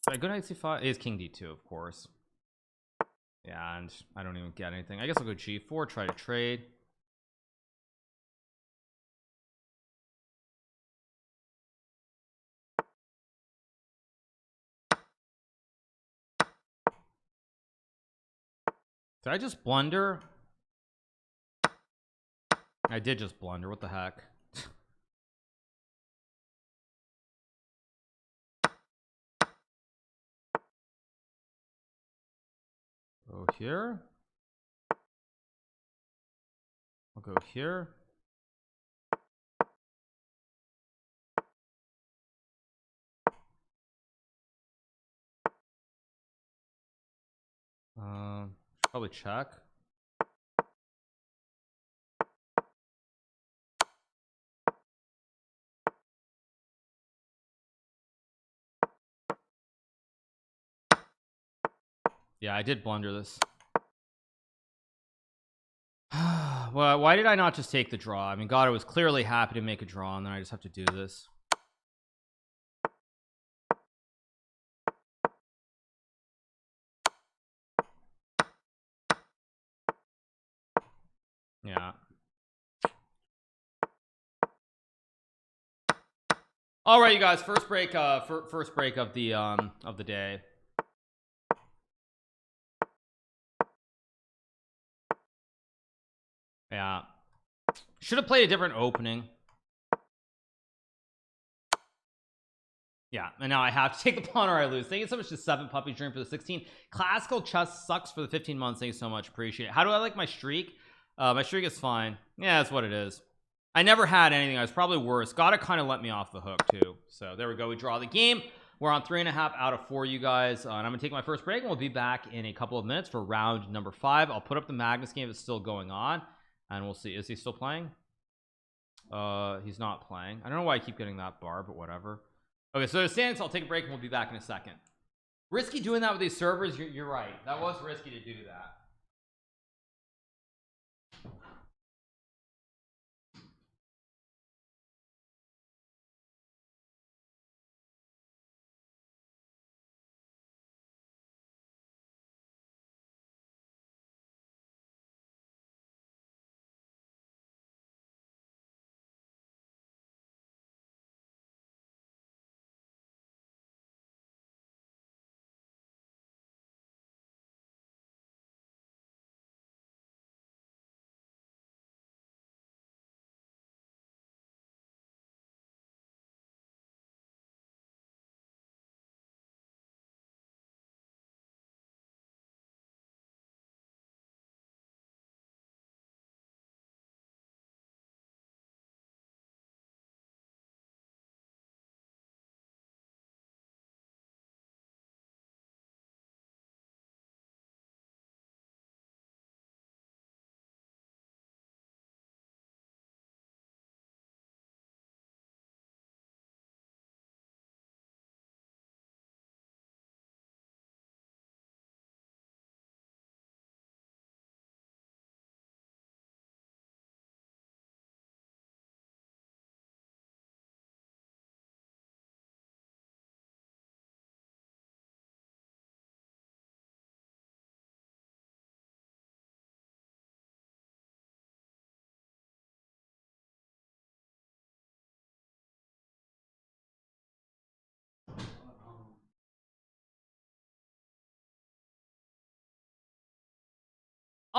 Did I go knight c5? It is king d2, of course. Yeah, and I don't even get anything. I guess I'll go g4, try to trade. Did I just blunder? I did just blunder. What the heck? Go here. I'll go here. Probably check. Yeah, I did blunder this. Well, why did I not just take the draw? I mean, God, I was clearly happy to make a draw, and then I just have to do this. Yeah. All right, you guys. First break. First break of the day. Yeah. Should have played a different opening. Yeah, and now I have to take the pawn or I lose. Thank you so much to 7 Puppy Dream for the 16. Classical Chess sucks for the 15 months. Thank you so much. Appreciate it. How do I like my streak? My streak is fine. Yeah, that's what it is. I never had anything. I was probably worse. Gotta kind of let me off the hook too. So there we go. We draw the game. We're on 3.5 out of 4, you guys. And I'm gonna take my first break, and we'll be back in a couple of minutes for round number 5. I'll put up the Magnus game. It's still going on, and we'll see. Is he still playing? He's not playing. I don't know why I keep getting that bar, but whatever. Okay, so there's standings. I'll take a break and we'll be back in a second. Risky doing that with these servers. You're right. That was risky to do that.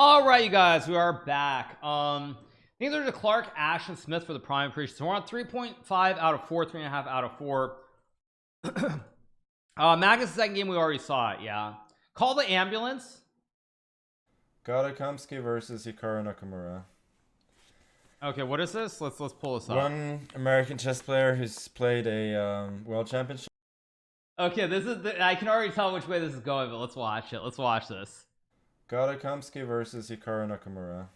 All right, you guys, we are back. I think there's a Clark, Ash, and Smith for the prime appreciation. So we're on 3.5 out of 4, 3.5 out of 4. Magnus' second game, we already saw it. Yeah, call the ambulance. Garakamsky versus Hikaru Nakamura. Okay, what is this? Let's pull this up. One American chess player who's played a world championship. Okay, this is I can already tell which way this is going, but let's watch it. Let's watch this. Garakamsky versus Hikaru Nakamura.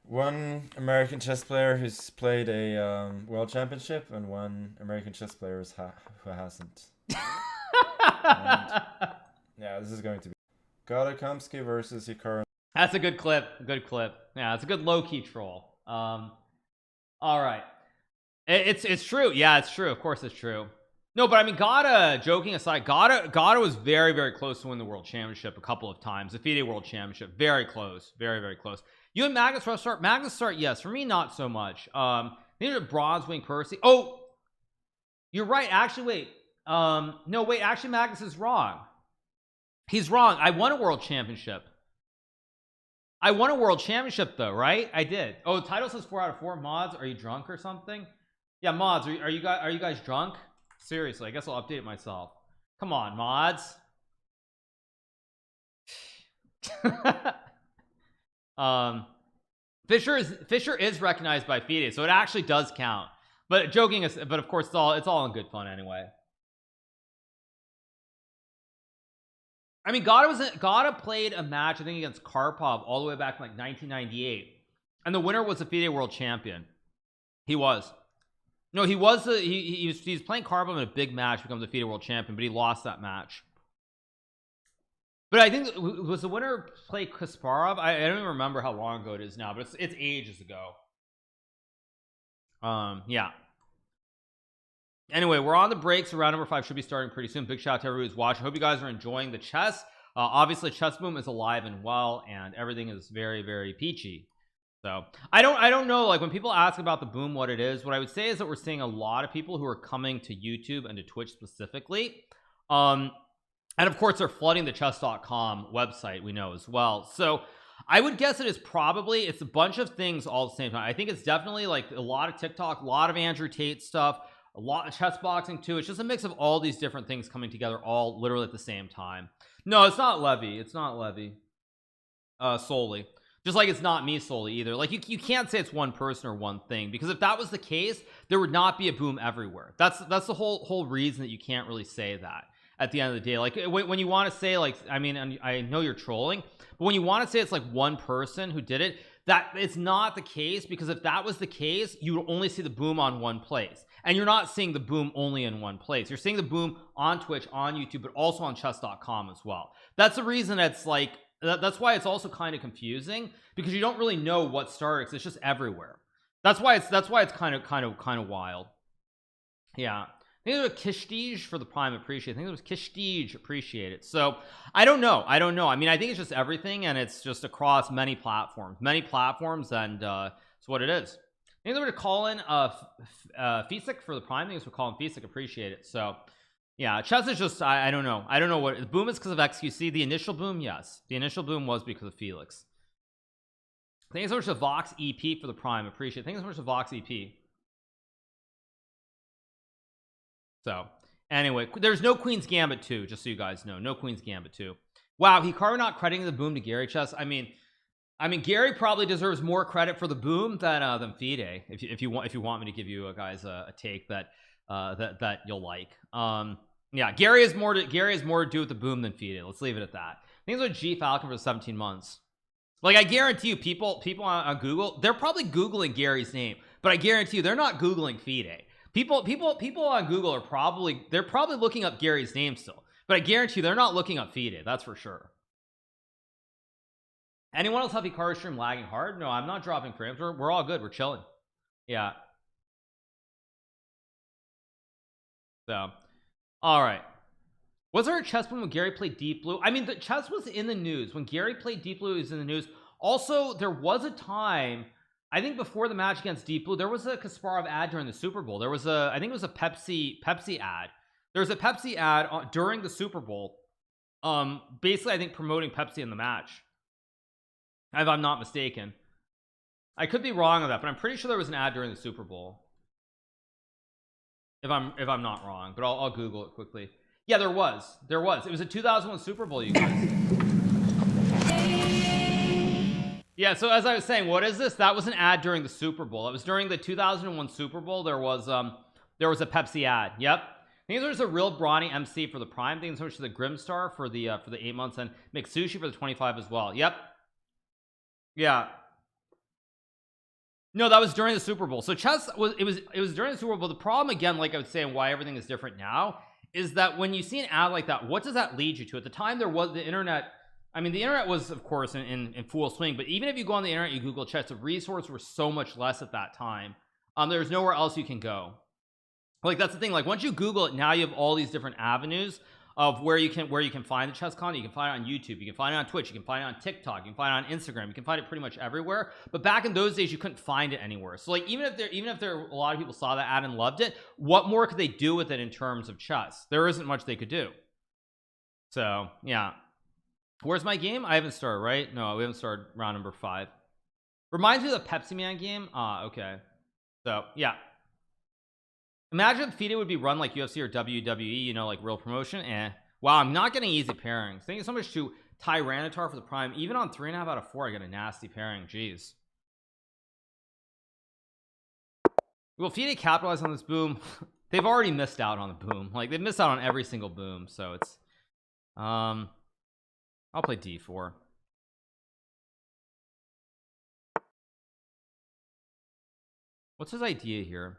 One American chess player who's played a world championship, and one American chess player who hasn't. Yeah, this is going to be Garakamsky versus Hikaru. That's a good clip. Good clip. Yeah, it's a good low-key troll. All right. It's true. Yeah, it's true. Of course it's true. No, but I mean, Gata, joking aside, Gata was very, very close to win the world championship a couple of times. The FIDE world championship. Very close. Very, very close. You and Magnus start? Magnus start, yes. For me, not so much. These are bronze wing Percy. Oh, you're right. Actually, wait. No, wait. Actually, Magnus is wrong. He's wrong. I won a world championship. I won a world championship, though, right? I did. Oh, the title says 4 out of 4. Mods, are you drunk or something? Yeah, mods, are you guys drunk? Seriously, I guess I'll update myself. Come on, mods. Fisher is recognized by FIDE, so it actually does count. But joking is, but of course it's all in good fun anyway. I mean, Gata played a match I think against Karpov all the way back in like 1998, and the winner was the FIDE world champion. He was. No, he was he's playing Karpov in a big match, becomes a FIDE world champion, but he lost that match. But I think was the winner play Kasparov. I don't even remember how long ago it is now, but it's ages ago. Yeah. Anyway, we're on the break, so round number 5 should be starting pretty soon. Big shout out to everybody who's watching. Hope you guys are enjoying the chess. Obviously Chess Boom is alive and well, and everything is very, very peachy. So I don't know, like when people ask about the boom what it is, what I would say is that we're seeing a lot of people who are coming to YouTube and to Twitch specifically, and of course they're flooding the chess.com website, we know as well. So I would guess it is probably, it's a bunch of things all at the same time. I think it's definitely like a lot of TikTok, a lot of Andrew Tate stuff, a lot of chess boxing too. It's just a mix of all these different things coming together all literally at the same time. No, it's not Levy. It's not Levy solely. Just like it's not me solely either. Like you can't say it's one person or one thing, because if that was the case, there would not be a boom everywhere. That's the whole reason that you can't really say that at the end of the day. Like when you want to say, like, I mean, I know you're trolling, but when you want to say it's like one person who did it, that it's not the case, because if that was the case, you would only see the boom on one place, and you're not seeing the boom only in one place. You're seeing the boom on Twitch, on YouTube, but also on chess.com as well. That's the reason it's like that's why it's also kind of confusing, because you don't really know what started, because it's just everywhere. That's why it's kind of wild. Yeah, I think it was Kistige for the prime, appreciate. I think it was Kistige, appreciate it. So I don't know. I mean, I think it's just everything, and it's just across many platforms, and it's what it is. I think they were calling Fisic for the prime. Thanks for calling Fisic, appreciate it. So yeah, chess is just I don't know what the boom is, because of XQC. The initial boom, yes, the initial boom was because of Felix. Thanks so much to Vox EP for the prime, appreciate it. Thanks so much to Vox EP. So anyway, there's no Queen's Gambit 2, just so you guys know. No Queen's Gambit 2. Wow, Hikaru not crediting the boom to Gary Chess. I mean Gary probably deserves more credit for the boom than FIDE, if you want me to give you guys a take that that you'll like. Yeah, Gary has more to do with the boom than FIDE. Let's leave it at that. Things like G Falcon for 17 months. Like, I guarantee you, people on Google, they're probably Googling Gary's name, but I guarantee you they're not Googling FIDE. People on Google are probably looking up Gary's name still, but I guarantee you they're not looking up FIDE. That's for sure. Anyone else have Hikaru stream lagging hard? No, I'm not dropping frames. We're all good. We're chilling. Yeah. So, all right. Was there a chess boom when Gary played Deep Blue? I mean, the chess was in the news when Gary played Deep Blue. Is in the news. Also, there was a time, I think before the match against Deep Blue, there was a Kasparov ad during the Super Bowl. There was I think it was a Pepsi ad. There was a Pepsi ad during the Super Bowl. Basically, I think promoting Pepsi in the match, if I'm not mistaken. I could be wrong on that, but I'm pretty sure there was an ad during the Super Bowl, if I'm not wrong, but I'll Google it quickly. Yeah, there was it was a 2001 Super Bowl, you guys. Yeah, so as I was saying, what is this? That was an ad during the Super Bowl. It was during the 2001 Super Bowl. There was a Pepsi ad. Yep. I think there's a real brawny MC for the prime. I think there's the Grimstar for the 8 months, and McSushi for the 25 as well. Yep. Yeah. No, that was during the Super Bowl. So chess was during the Super Bowl. The problem, again, like I was saying, why everything is different now, is that when you see an ad like that, what does that lead you to? At the time, there was the internet. I mean, the internet was, of course, in full swing, but even if you go on the internet, you Google chess, the resources were so much less at that time. There's nowhere else you can go. Like, that's the thing. Like, once you Google it, now you have all these different avenues of where you can find the chess content. You can find it on YouTube, you can find it on Twitch, you can find it on TikTok, you can find it on Instagram, you can find it pretty much everywhere. But back in those days, you couldn't find it anywhere. So like, even if there a lot of people saw that ad and loved it, what more could they do with it in terms of chess? There isn't much they could do. So yeah, where's my game? I haven't started, right? No, we haven't started round number 5. Reminds me of the Pepsi Man game. Okay, so yeah, imagine if FIDE would be run like UFC or WWE, you know, like real promotion. Wow, I'm not getting easy pairings. Thank you so much to Tyranitar for the prime. Even on 3.5 out of 4, I get a nasty pairing. Jeez. Will FIDE capitalize on this boom? They've already missed out on the boom. Like, they've missed out on every single boom. So it's I'll play D4. What's his idea here?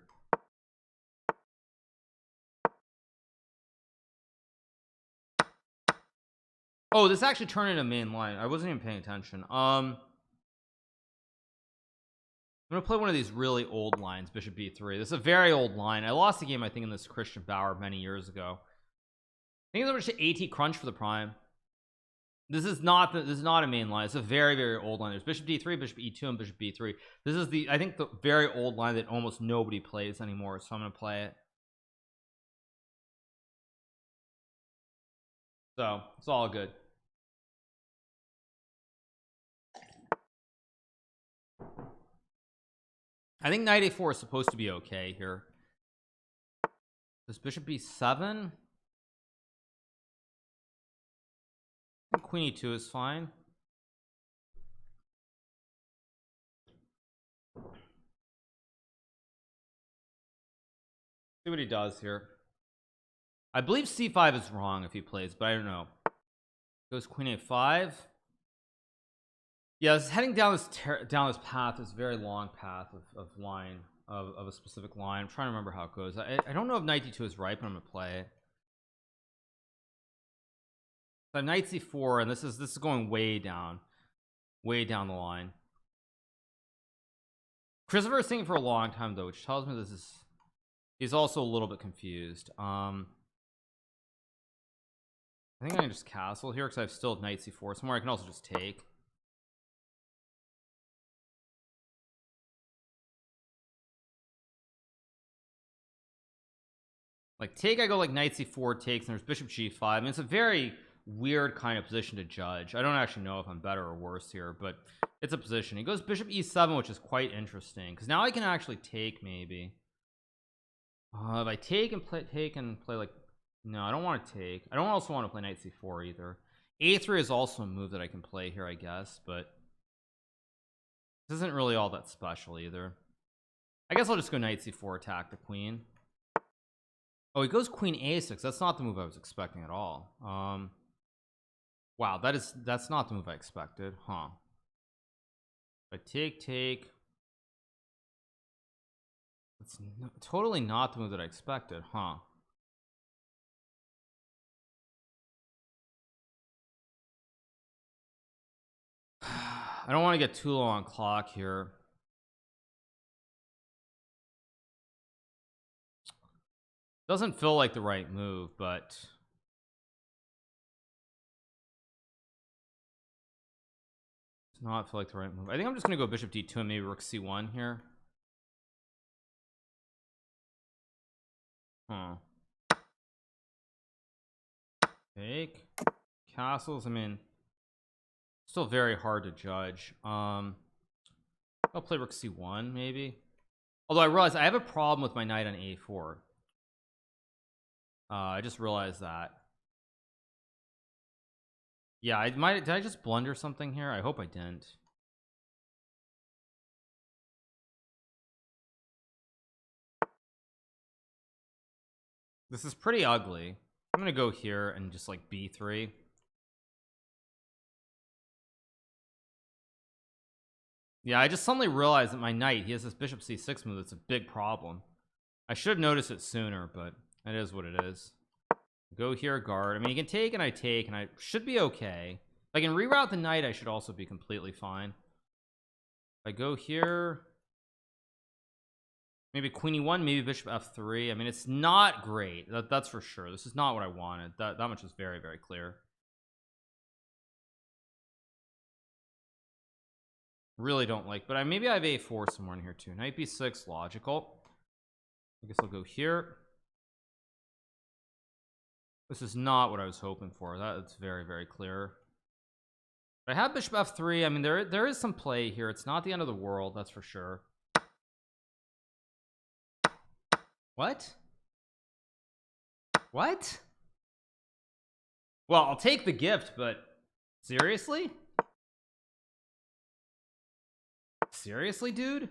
Oh, this actually turned into main line. I wasn't even paying attention. I'm gonna play one of these really old lines, bishop b3. This is a very old line. I lost the game, I think, in this Christian Bauer many years ago. I think there was AT crunch for the prime. This is not a main line. It's a very, very old line. There's bishop d3, bishop e2, and bishop b3. This is the, I think, the very old line that almost nobody plays anymore, so I'm gonna play it. So it's all good. I think knight a4 is supposed to be okay here. Does bishop b7? Queen e2 is fine. See what he does here. I believe c5 is wrong if he plays, but I don't know. Goes queen a5. Yeah, this is heading down this path, this very long path of line of a specific line. I'm trying to remember how it goes. I don't know if knight d2 is right, but I'm gonna play it. So knight c4, and this is going way down the line. Christopher is thinking for a long time though, which tells me this is, he's also a little bit confused. I think I can just castle here because I have still knight c4 somewhere. I can also just take. Like take, I go like knight c4 takes, and there's bishop g5. I mean, it's a very weird kind of position to judge. I don't actually know if I'm better or worse here, but it's a position. He goes bishop e7, which is quite interesting because now I can actually take maybe. If I take and play like, no, I don't want to take. I don't also want to play knight c4 either. a3 is also a move that I can play here, I guess, but this isn't really all that special either. I guess I'll just go knight c4, attack the queen. Oh, he goes queen a6. That's not the move I was expecting at all. Wow, that's not the move I expected, huh? If I take, it's totally not the move that I expected, huh? I don't want to get too low on clock here. Doesn't feel like the right move, but does not feel like the right move. I think I'm just gonna go bishop d2 and maybe rook c1 here. Huh. Take castles. I mean, still very hard to judge. I'll play rook c1 maybe. Although I realize I have a problem with my knight on a4. I just realized that. Yeah, did I just blunder something here? I hope I didn't. This is pretty ugly. I'm gonna go here and just like b3. Yeah, I just suddenly realized that my knight, he has this bishop c6 move that's a big problem. I should have noticed it sooner, but it is what it is. Go here, guard. I mean, you can take and I take, and I should be okay. If I can reroute the knight, I should also be completely fine. If I go here, maybe queen e1, maybe bishop f3. I mean, it's not great. That's for sure. This is not what I wanted. That much is very, very clear. Really don't like, but maybe I have a4 somewhere in here too. Knight b6, logical. I guess I'll go here. This is not what I was hoping for. That's very, very clear. But I have bishop f3. I mean, there is some play here. It's not the end of the world, that's for sure. What? What? Well, I'll take the gift, but seriously? Seriously, dude?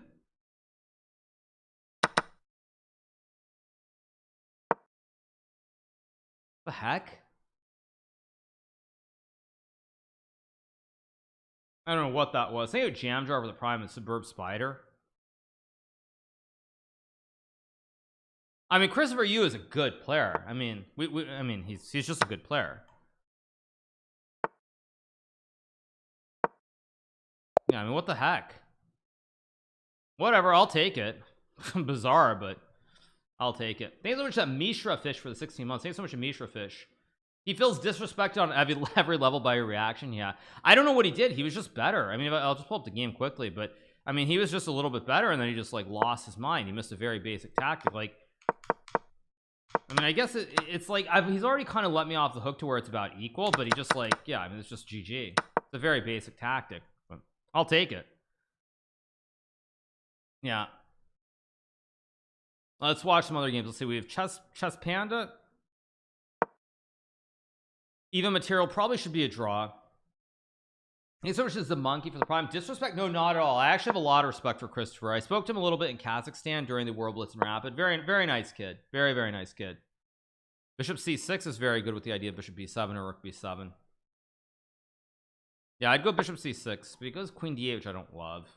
The heck? I don't know what that was. I think it jam jar over the prime and suburb spider. I mean, Christopher Yu is a good player. I mean, I mean, he's just a good player. Yeah, I mean, what the heck? Whatever, I'll take it. Bizarre, but I'll take it. Thanks so much to that Mishra fish for the 16 months. Thanks so much to Mishra fish. He feels disrespected on every level by your reaction. Yeah, I don't know what he did. He was just better. I mean, I'll just pull up the game quickly, but I mean, he was just a little bit better, and then he just like lost his mind. He missed a very basic tactic. Like, I mean, I guess it's like he's already kind of let me off the hook to where it's about equal, but he just like, yeah, I mean, it's just GG. It's a very basic tactic, but I'll take it. Yeah. Let's watch some other games. Let's see. We have Chess Panda. Even material probably should be a draw. Thanks so much as the monkey for the prime. Disrespect? No, not at all. I actually have a lot of respect for Christopher. I spoke to him a little bit in Kazakhstan during the World Blitz and Rapid. Very, very nice kid. Very, very nice kid. Bishop c6 is very good with the idea of bishop b7 or rook b7. Yeah, I'd go bishop c6 because queen d8, which I don't love.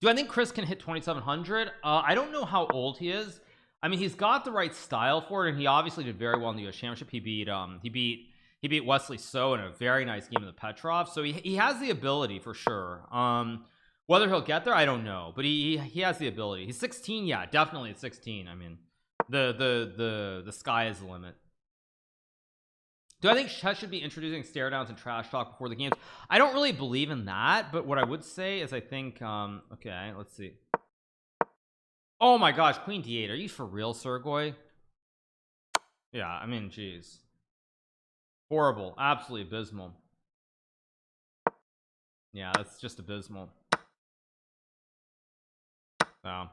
Do I think Chris can hit 2700? I don't know how old he is. I mean, he's got the right style for it, and he obviously did very well in the US Championship. He beat Wesley So in a very nice game in the Petrov, so he has the ability for sure. Whether he'll get there, I don't know, but he has the ability. He's 16, yeah, definitely at 16. I mean, the sky is the limit. Do I think chess should be introducing stare downs and trash talk before the games? I don't really believe in that, but what I would say is I think okay, let's see. Oh my gosh, queen d8. Are you for real, Sergoy? Yeah, I mean, geez. Horrible, absolutely abysmal. Yeah, that's just abysmal. So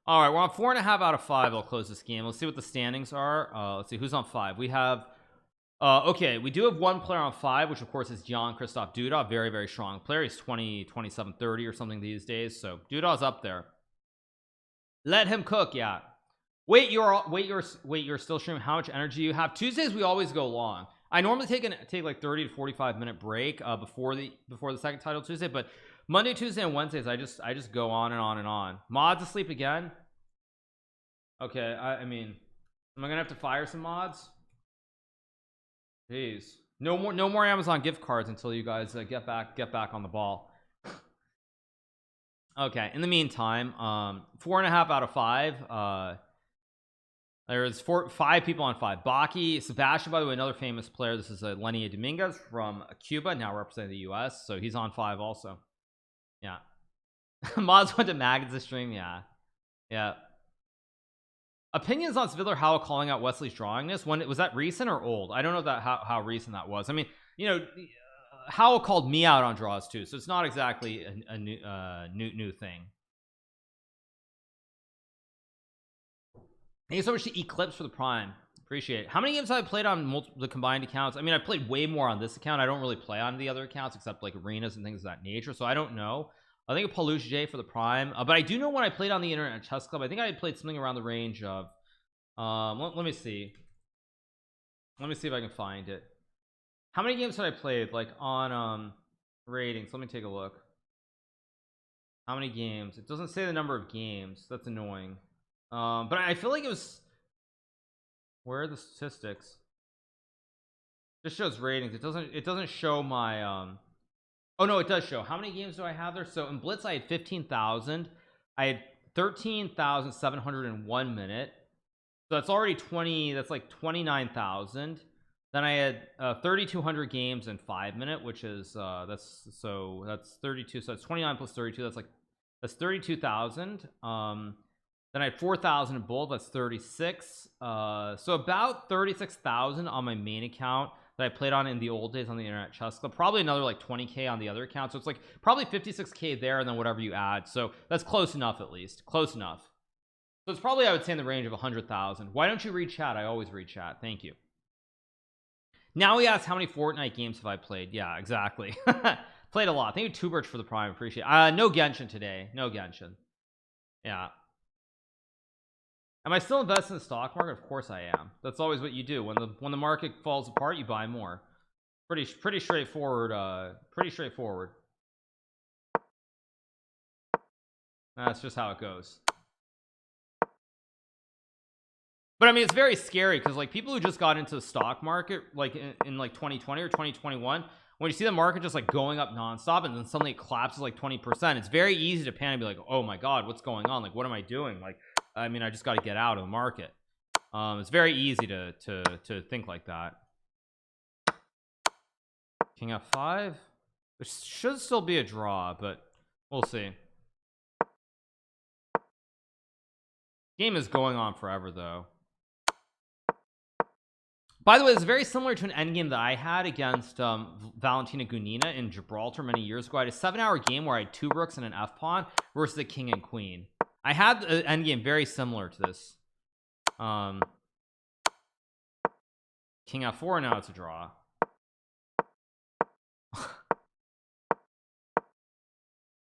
all right, we're on 4.5 out of 5. I'll close this game. Let's see what the standings are. Let's see who's on 5. We have okay, we do have one player on 5, which of course is Jan-Christoph Duda. Very, very strong player. He's 27 30 or something these days, so Duda's up there. Let him cook. Yeah, wait, you're still streaming? How much energy you have? Tuesdays we always go long. I normally take like 30 to 45 minute break before the second title Tuesday, but Monday, Tuesday, and Wednesdays I just go on and on and on. Mods asleep again? Okay, I mean, am I gonna have to fire some mods? Jeez, no more Amazon gift cards until you guys get back on the ball. Okay, in the meantime, 4.5 out of 5. There's 5 people on 5. Baki, Sebastian, by the way, another famous player. This is Lenia Dominguez from Cuba, now representing the US, so he's on 5 also. Yeah. Mods went to Magnus' stream. Yeah. Opinions on Svidler Howell calling out Wesley's drawingness. When was that, recent or old? I don't know that how recent that was. I mean, you know, Howell called me out on draws too, so it's not exactly a new thing. Thank you so much to Eclipse for the prime. Appreciate it. How many games have I played on the combined accounts? I mean, I played way more on this account. I don't really play on the other accounts except like arenas and things of that nature, so I don't know. I think Palush J for the prime, but I do know when I played on the Internet Chess Club, I think I had played something around the range of let me see if I can find it. How many games had I played like on ratings? Let me take a look. How many games? It doesn't say the number of games. That's annoying. But I feel like it was, where are the statistics? It just shows ratings. It doesn't show my oh no, it does show. How many games do I have there? So in Blitz I had 15,000. I had 13,701 minute, so that's already 20, that's like 29,000. Then I had 3,200 games in 5 minute, which is that's 32, so that's 29 plus 32, that's 32,000. Then I had 4,000 in bold, that's 36. So about 36,000 on my main account that I played on in the old days on the Internet Chess Club. Probably another like 20k on the other account, so it's like probably 56k there, and then whatever you add. So that's close enough, at least close enough. So it's probably, I would say, in the range of 100,000. Why don't you read chat? I always read chat. Thank you. Now he asks, how many Fortnite games have I played? Yeah, exactly. Played a lot. Thank you, Tuberch, for the prime. Appreciate it. No Genshin today. No Genshin. Yeah. Am I still invested in the stock market? Of course I am. That's always what you do. When the market falls apart, you buy more. Pretty straightforward. Pretty straightforward. That's just how it goes. But I mean, it's very scary because like people who just got into the stock market like in like 2020 or 2021, when you see the market just like going up nonstop and then suddenly it collapses like 20%, it's very easy to panic and be like, oh my god, what's going on? Like, what am I doing? Like, I mean, I just got to get out of the market. It's very easy to think like that. King f5. There should still be a draw, but we'll see. Game is going on forever though. By the way, it's very similar to an endgame that I had against Valentina Gunina in Gibraltar many years ago. I had a 7-hour game where I had 2 rooks and an f-pawn versus the king and queen. I had an endgame very similar to this. King f4, now it's a draw.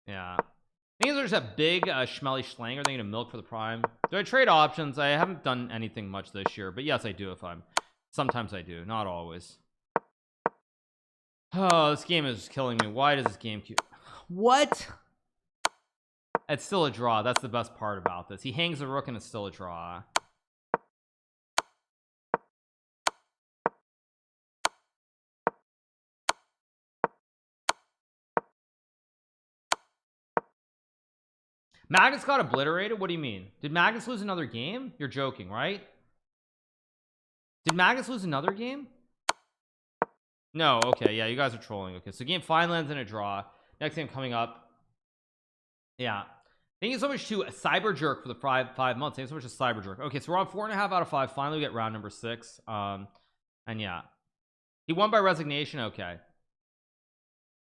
Yeah, I think there's a big schmelly schlang. Are they gonna milk for the prime? Do I trade options? I haven't done anything much this year, but yes, I do. If I'm sometimes I do, not always. Oh, this game is killing me. Why does this game keep what? It's still a draw. That's the best part about this. He hangs a rook and it's still a draw. Magnus got obliterated. What do you mean? Did Magnus lose another game? You're joking, right? Did Magnus lose another game? No. Okay, yeah, you guys are trolling. Okay, so game 5 lands in a draw. Next game coming up. Yeah, thank you so much to Cyber Jerk for the 5 months. Thank you so much to Cyber Jerk. Okay, so we're on 4.5 out of 5. Finally we get round number 6. And yeah, he won by resignation. Okay,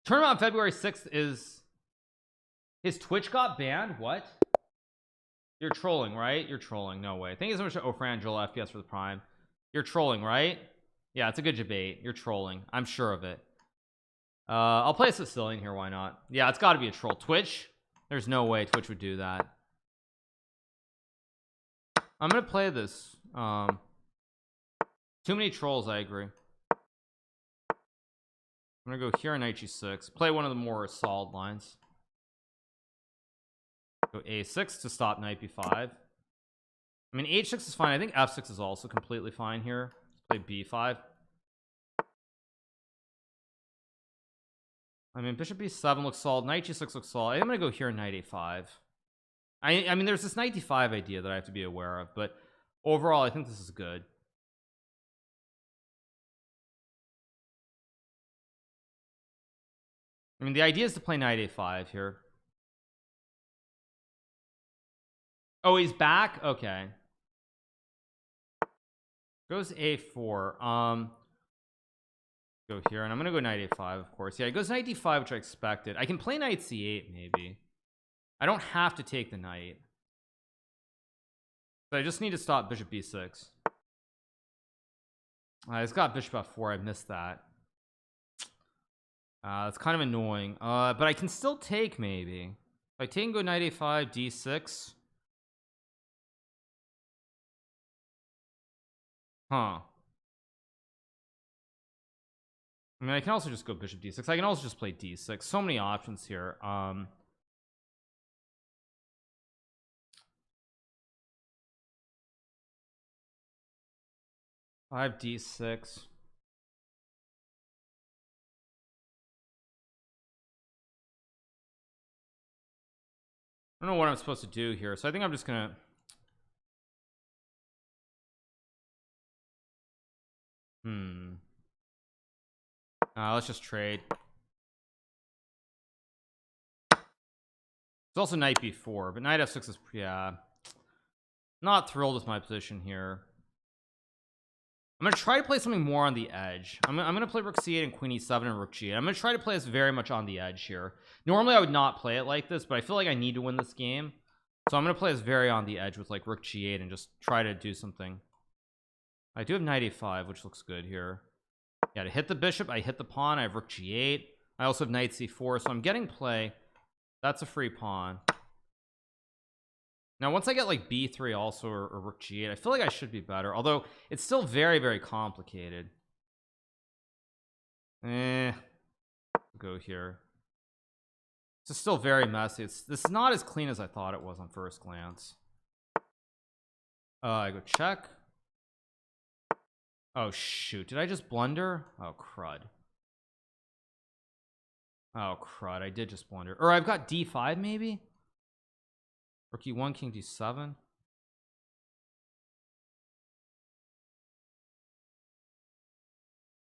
tournament on February 6th is his Twitch got banned. What? You're trolling, right? You're trolling. No way. Thank you so much to Ofrangel FPS for the prime. You're trolling, right? Yeah, it's a good debate. You're trolling, I'm sure of it. I'll play a Sicilian here, why not? Yeah, it's got to be a troll. Twitch, there's no way Twitch would do that. I'm gonna play this. Too many trolls, I agree. I'm gonna go here on knight g6, play one of the more solid lines. Go a6 to stop knight b5. I mean, h6 is fine. I think f6 is also completely fine here. Let's play b5. I mean, bishop b7 looks solid. Knight g6 looks solid. I'm gonna go here, knight a5. I mean, there's this knight d5 idea that I have to be aware of, but overall, I think this is good. I mean, the idea is to play knight a5 here. Oh, he's back. Okay. Goes a4. Go here, and I'm gonna go knight a5, of course. Yeah, he goes knight d5, which I expected. I can play knight c8 maybe. I don't have to take the knight, but I just need to stop bishop b6. It's got bishop f4. I missed that. It's kind of annoying, but I can still take maybe. If I take and go knight a5, d6. Huh. I mean, I can also just go bishop d6. I can also just play d6. So many options here. 5d6. I don't know what I'm supposed to do here, so I think I'm just gonna let's just trade. It's also knight b4, but knight f6 is, yeah, not thrilled with my position here. I'm gonna try to play something more on the edge. I'm gonna play rook c8 and queen e7 and rook g8. I'm gonna try to play this very much on the edge here. Normally I would not play it like this, but I feel like I need to win this game, so I'm gonna play this very on the edge with like rook g8 and just try to do something. I do have knight a5, which looks good here. Yeah, to hit the bishop, I hit the pawn. I have rook g8. I also have knight c4, so I'm getting play. That's a free pawn. Now once I get like b3 also, or rook g8, I feel like I should be better, although it's still very, very complicated. Go here. This is still very messy. This is not as clean as I thought it was on first glance. I go check. Oh shoot, did I just blunder? Oh crud. Oh crud, I did just blunder. Or I've got d5 maybe. Rook e1, king d7.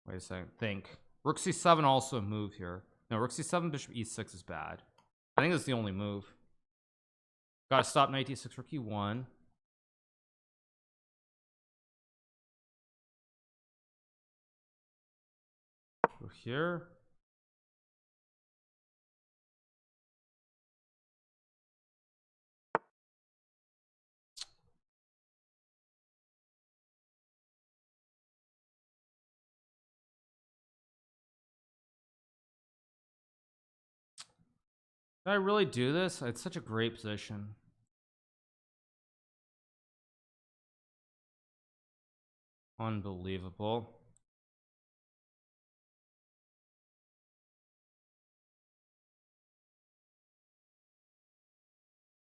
Wait a second, think. Rook c7 also a move here. No, rook c7, bishop e6 is bad. I think that's the only move. Gotta stop knight d6, rook e1. Go here. Did I really do this? It's such a great position. Unbelievable.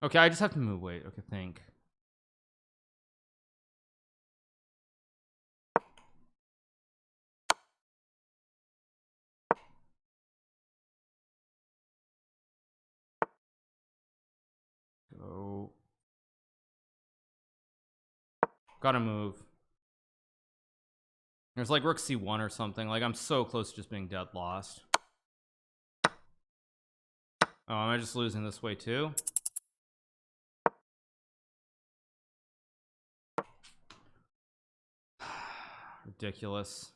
Okay, I just have to move. Wait, okay, think. Go. Gotta move. There's like rook c1 or something. Like I'm so close to just being dead lost. Oh, am I just losing this way too? Ridiculous.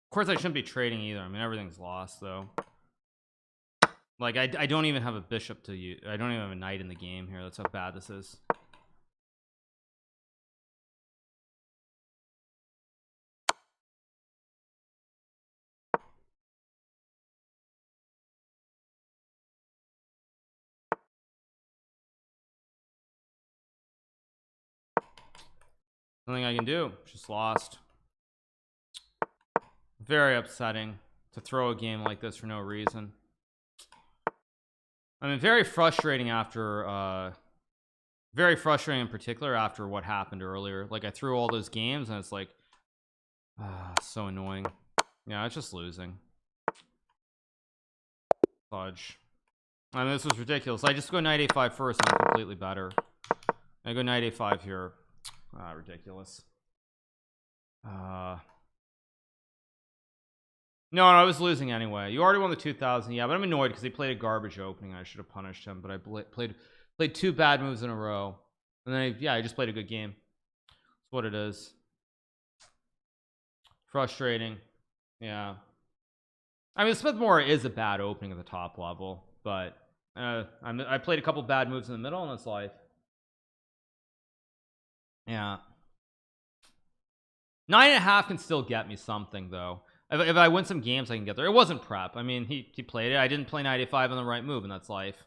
Of course I shouldn't be trading either. I mean, everything's lost though. Like I don't even have a bishop to use. I don't even have a knight in the game here. That's how bad this is. Nothing I can do. Just lost. Very upsetting to throw a game like this for no reason. I mean, very frustrating after very frustrating in particular after what happened earlier. Like I threw all those games and it's like so annoying. Yeah, it's just losing. Fudge. I mean, this was ridiculous. I just go knight a5 first and I'm completely better. I go knight a5 here. Ridiculous. No, I was losing anyway. You already won the 2000. Yeah, but I'm annoyed because he played a garbage opening. I should have punished him, but I played two bad moves in a row. And then I just played a good game. That's what it is. Frustrating. I mean, Smithmore is a bad opening at the top level, but I played a couple bad moves in the middle, and that's life. Yeah. 9.5 can still get me something though. If I win some games I can get there. It wasn't prep. I mean, he played it. I didn't play 95 on the right move, and that's life.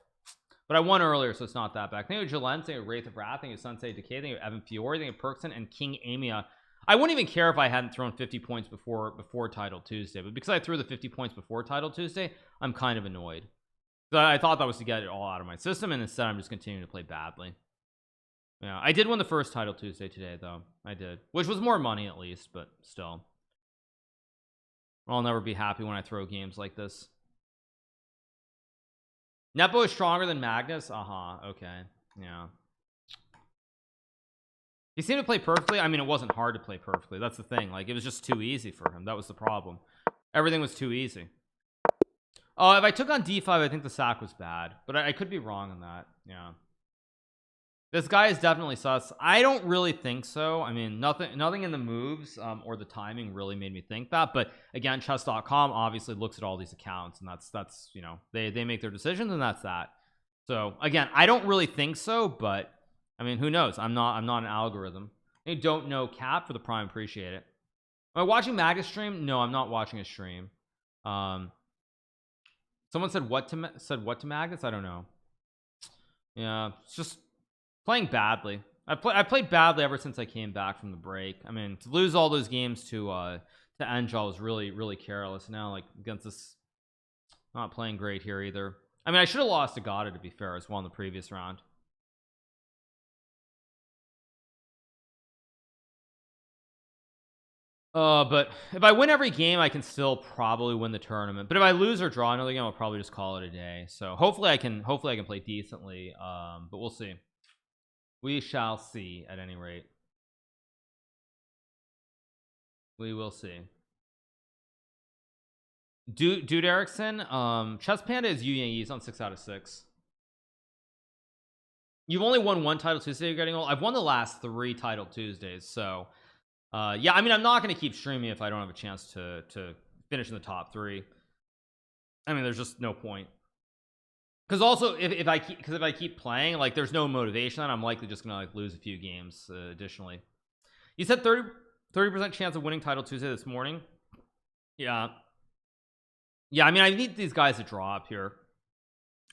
But I won earlier, so it's not that bad. Thank you, Jalen. Thank you, Wraith of Wrath. Thank you, Sensei Decay. Thank you, Evan Fiore. Thank you, Perkson and King Amia. I wouldn't even care if I hadn't thrown 50 points before Title Tuesday, but because I threw the 50 points before Title Tuesday, I'm kind of annoyed. So I thought that was to get it all out of my system, and instead I'm just continuing to play badly. Yeah, I did win the first Title Tuesday today, though. I did, which was more money at least, but still. I'll never be happy when I throw games like this. Nepo is stronger than Magnus? Okay. Yeah. He seemed to play perfectly. I mean, it wasn't hard to play perfectly. That's the thing. Like, it was just too easy for him. That was the problem. Everything was too easy. Oh, if I took on d5, I think the sack was bad. But I could be wrong on that. Yeah. This guy is definitely sus. I don't really think so. I mean, nothing in the moves or the timing really made me think that. But again, chess.com obviously looks at all these accounts, and that's you know, they make their decisions, and that's that. So again, I don't really think so, but I mean, who knows? I'm not an algorithm. You don't know Cap for the prime. Appreciate it. Am I watching Magus stream? No, I'm not watching a stream. Someone said what to Magus? I don't know. Yeah, it's just Playing badly. I played badly ever since I came back from the break. I mean, to lose all those games to Angel was really careless. Now, like, against this, not playing great here either. I mean, I should have lost to Gata, to be fair, as well in the previous round. But if I win every game, I can still probably win the tournament. But if I lose or draw another game, I'll probably just call it a day. So hopefully I can play decently. But we'll see. We shall see. At any rate, we will see. Dude Erickson, Chess Panda is Yu Yang. He's on 6 out of 6. You've only won one Title Tuesday. You're getting old. I've won the last 3 Title Tuesdays. So yeah, I mean, I'm not going to keep streaming if I don't have a chance to finish in the top 3. I mean, there's just no point. Because also, if I keep playing, like, there's no motivation, and I'm likely just gonna like lose a few games. Additionally, you said 30% chance of winning Title Tuesday this morning. Yeah. I mean, I need these guys to draw up here.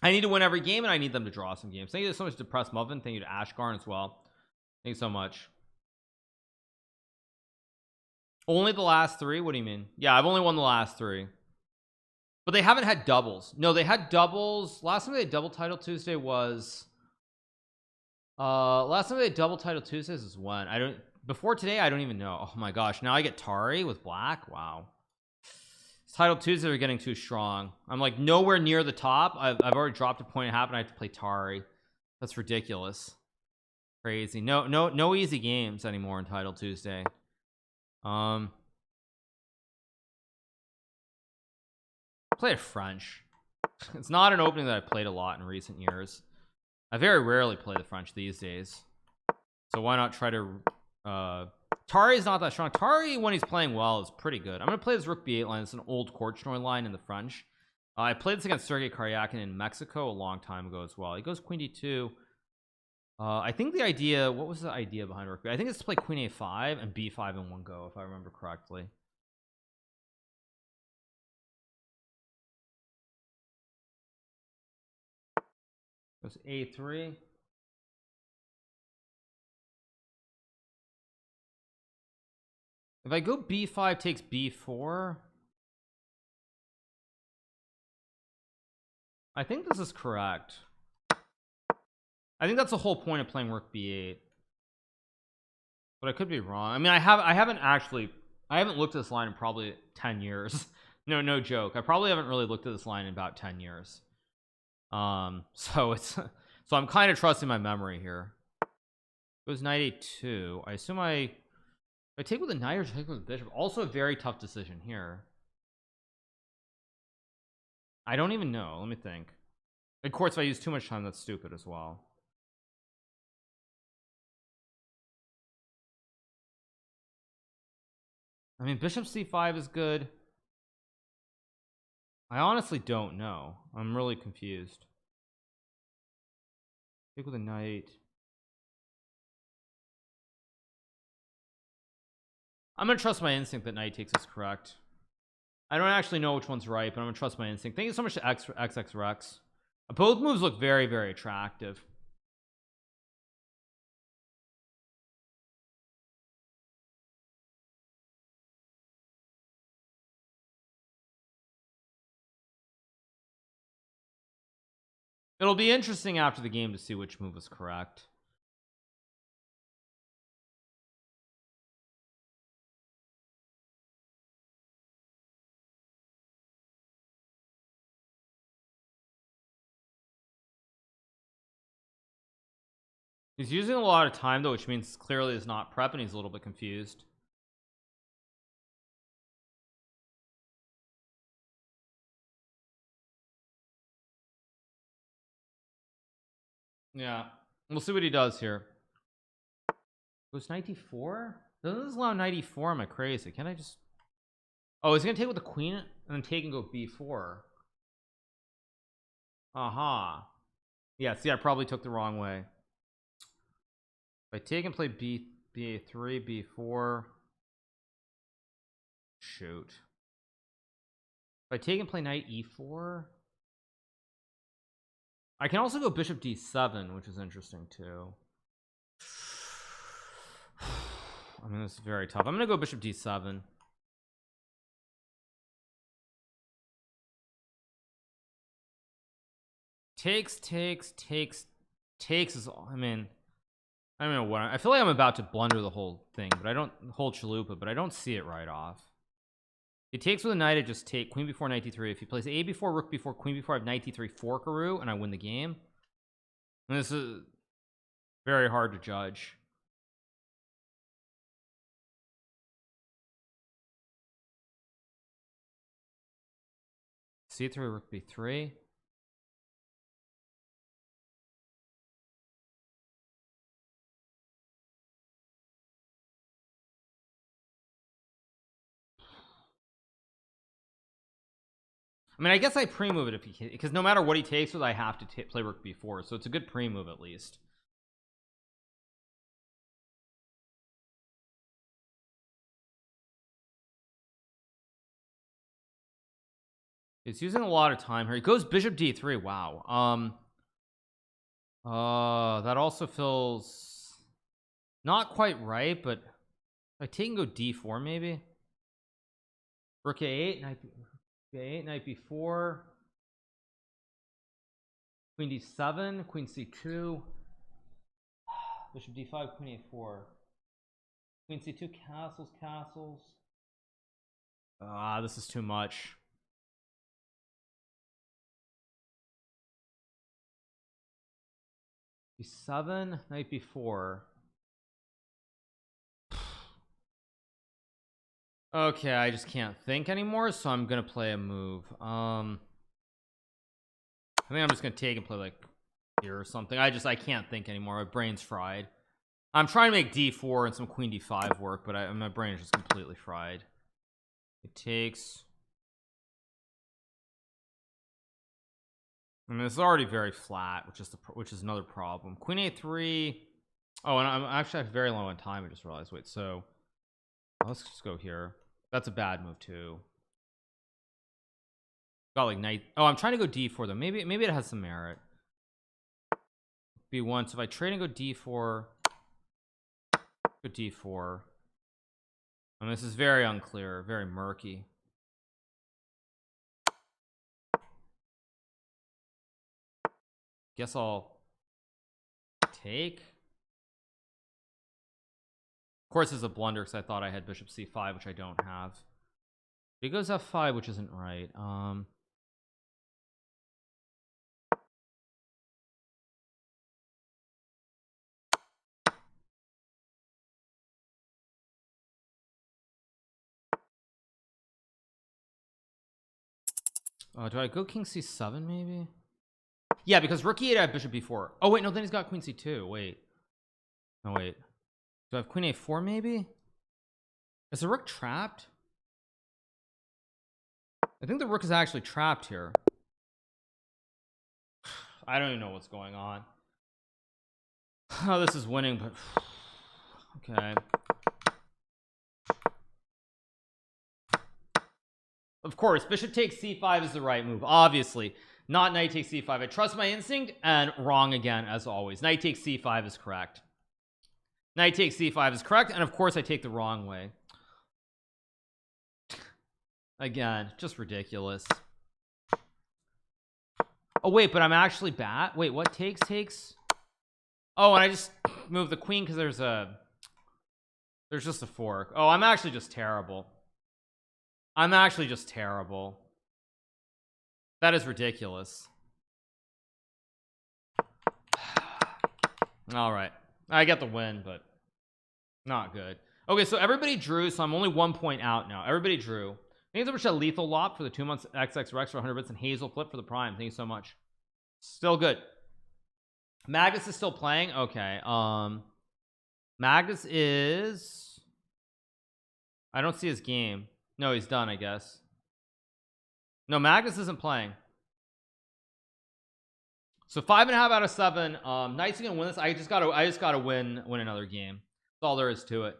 I need to win every game, and I need them to draw some games. Thank you so much to Press Muffin. Thank you to Ashgarn as well. Thank you so much. Only the last 3? What do you mean? Yeah, I've only won the last 3. But they haven't had doubles. No, they had doubles. Last time they had double Title Tuesday was last time they had double Title Tuesdays is when? I don't, before today, I don't even know. Oh my gosh, now I get Tari with black. Wow. Title Tuesdays are getting too strong. I'm like nowhere near the top. I've already dropped a point and a half and I have to play Tari. That's ridiculous. Crazy. No easy games anymore in Title Tuesday. Played French. It's not an opening that I played a lot in recent years. I very rarely play the French these days, so why not try to Tari is not that strong. Tari, when he's playing well, is pretty good. I'm gonna play this Rook B8 line. It's an old Korchnoi line in the French. I played this against Sergei Karyakin in Mexico a long time ago as well. He goes Queen D2. I think the idea, what was the idea behind Rook B? I think it's to play Queen A5 and B5 in one go, if I remember correctly. Goes A3. If I go B5 takes B4, I think this is correct. I think that's the whole point of playing Rook B8, but I could be wrong. I mean, I haven't looked at this line in probably 10 years. No joke. I probably haven't really looked at this line in about 10 years. So I'm kind of trusting my memory here. Goes knight A2. I assume I take with a knight or take with a bishop. Also a very tough decision here. I don't even know. Let me think. Of course, if I use too much time, that's stupid as well. I mean, bishop c5 is good. I honestly don't know. I'm really confused. Take with a knight. I'm gonna trust my instinct that knight takes is correct. I don't actually know which one's right, but I'm gonna trust my instinct. Thank you so much to XX Rex. Both moves look very attractive. It'll be interesting after the game to see which move was correct. He's using a lot of time though, which means clearly it's not prep and he's a little bit confused. Yeah, we'll see what he does here. Goes knight d4. Doesn't this allow knight e4? Am I crazy? Can I just, oh, he's gonna take with the queen and then take and go b4. Aha. Yeah, see, I probably took the wrong way. If I take and play ba3 b4, shoot. If I take and play knight e4, I can also go bishop d7, which is interesting too. I mean, this is very tough. I'm gonna go bishop d7. Takes is, I mean, I don't know what I feel like I'm about to blunder the whole thing, but I don't hold chalupa, but I don't see it right off. He takes with a knight. I just take queen before knight d3. If he plays a before rook before queen before, I have knight d3 for Hikaru, and I win the game. And this is very hard to judge. c3 rook b3. I mean, I guess I pre-move it if he, because no matter what he takes with, I have to play rook b4, so it's a good pre-move at least. He's using a lot of time here. He goes bishop d3. Wow. That also feels not quite right, but if I take and go d4 maybe. Rook a8, knight a8, knight b4, queen d7, queen c2, bishop d5, queen a4, queen c2, castles. This is too much. b7, knight b4. Okay, I just can't think anymore, so I'm gonna play a move. I think I'm just gonna take and play like here or something. I can't think anymore. My brain's fried. I'm trying to make d4 and some queen d5 work, but my brain is just completely fried. It takes. I mean, this is already very flat, which is another problem. Queen a3. Oh, and I'm actually very low on time. I just realized. Wait, so let's just go here. That's a bad move too. Got like knight. Oh, I'm trying to go d4 though. Maybe it has some merit. b1. So if I trade and go d4, go d4. I mean, this is very unclear, very murky. Guess I'll take. Of course, it's a blunder because I thought I had bishop c5, which I don't have. He goes f5, which isn't right. Do I go king c7 maybe? Yeah, because rook e8 I have bishop b4. Oh wait, no, then he's got queen c2. Wait. Oh wait. Do I have queen a4 maybe? Is the rook trapped? I think the rook is actually trapped here. I don't even know what's going on. Oh, this is winning, but okay. Of course, bishop takes c5 is the right move. Obviously, not knight takes c5. I trust my instinct, and wrong again, as always. Knight takes c5 is correct. Knight takes c5 is correct, and of course I take the wrong way. Again, just ridiculous. Oh wait, but I'm actually bad. Wait, what takes? Oh, and I just moved the queen because there's just a fork. Oh, I'm actually just terrible. That is ridiculous. All right, I get the win, but not good. Okay, so everybody drew, so I'm only 1 point out now. Everybody drew. Thank you so much to Lethal Lop for the 2 months, XX Rex for 100 bits, and Hazel Flip for the Prime. Thank you so much. Still good. Magnus is still playing. Okay. Magnus is. I don't see his game. No, he's done, I guess. No, Magnus isn't playing. So 5.5 out of 7. Knight's gonna win this. I just gotta win another game. That's all there is to it.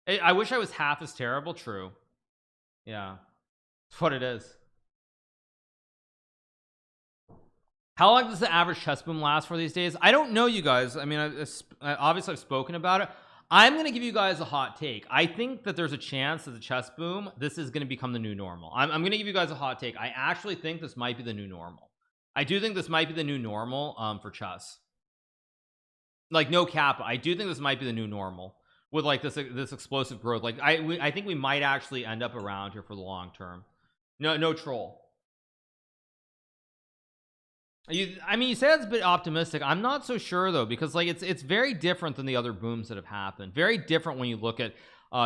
I wish I was half as terrible. True. Yeah, that's what it is. How long does the average chess boom last for these days? I don't know, you guys. I mean, obviously I've spoken about it. I'm going to give you guys a hot take. I think that there's a chance that the chess boom, this is going to become the new normal. I'm going to give you guys a hot take. I actually think this might be the new normal. I do think this might be the new normal for chess. Like, no cap, I do think this might be the new normal with like this explosive growth. Like I think we might actually end up around here for the long term. No troll. I mean, you say that's a bit optimistic. I'm not so sure though, because like it's very different than the other booms that have happened. Very different when you look at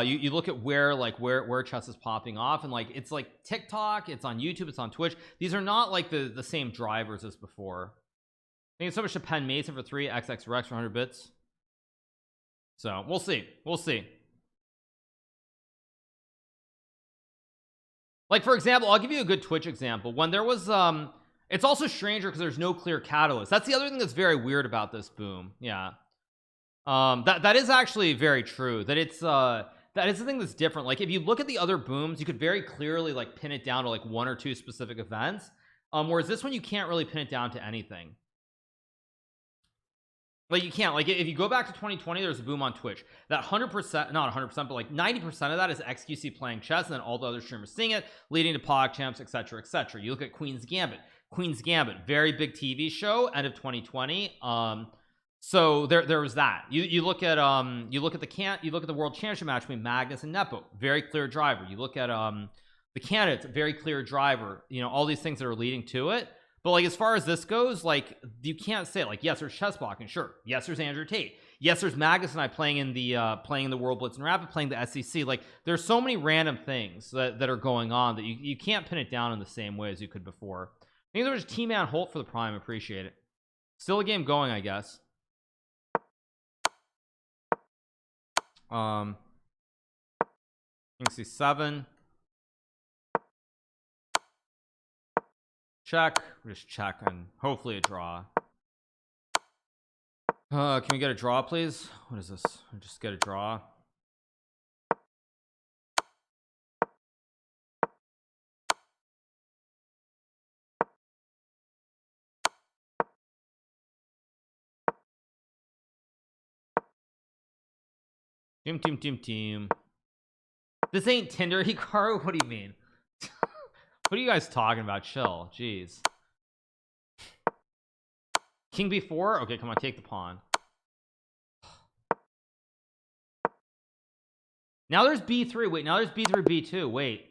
you look at where chess is popping off, and like it's like TikTok, it's on YouTube, it's on Twitch. These are not like the same drivers as before. Thank you so much to Penn Mason for 3 XX Rex for 100 bits. So we'll see. Like, for example, I'll give you a good Twitch example. When there was it's also stranger because there's no clear catalyst. That's the other thing that's very weird about this boom. Yeah. That is actually very true. That it's that is the thing that's different. Like, if you look at the other booms, you could very clearly like pin it down to like 1 or 2 specific events. Whereas this one you can't really pin it down to anything. Like, you can't. Like, if you go back to 2020, there's a boom on Twitch. That 100%, not 100%, but like 90% of that is XQC playing chess, and then all the other streamers seeing it, leading to PogChamps, etc., etc. You look at Queen's Gambit, very big TV show, end of 2020. So there was that. You look at the World Championship match between Magnus and Nepo, very clear driver. You look at the candidates, very clear driver. You know, all these things that are leading to it. But like, as far as this goes, like, you can't say like, yes, there's chess blocking, sure, yes, there's Andrew Tate, yes, there's Magnus and I playing in the World Blitz and Rapid, playing the SEC. Like, there's so many random things that are going on that you can't pin it down in the same way as you could before. I think there was T-Man Holt for the prime. Appreciate it. Still a game going, I guess. King C7. Check. We'll just check and hopefully a draw. Can we get a draw, please? What is this? We'll just get a draw. Team. This ain't Tinder, Hikaru. What do you mean? What are you guys talking about? Chill. Jeez. King B4. Okay, come on, take the pawn. Now there's B3. Wait, now there's B3, B2. Wait.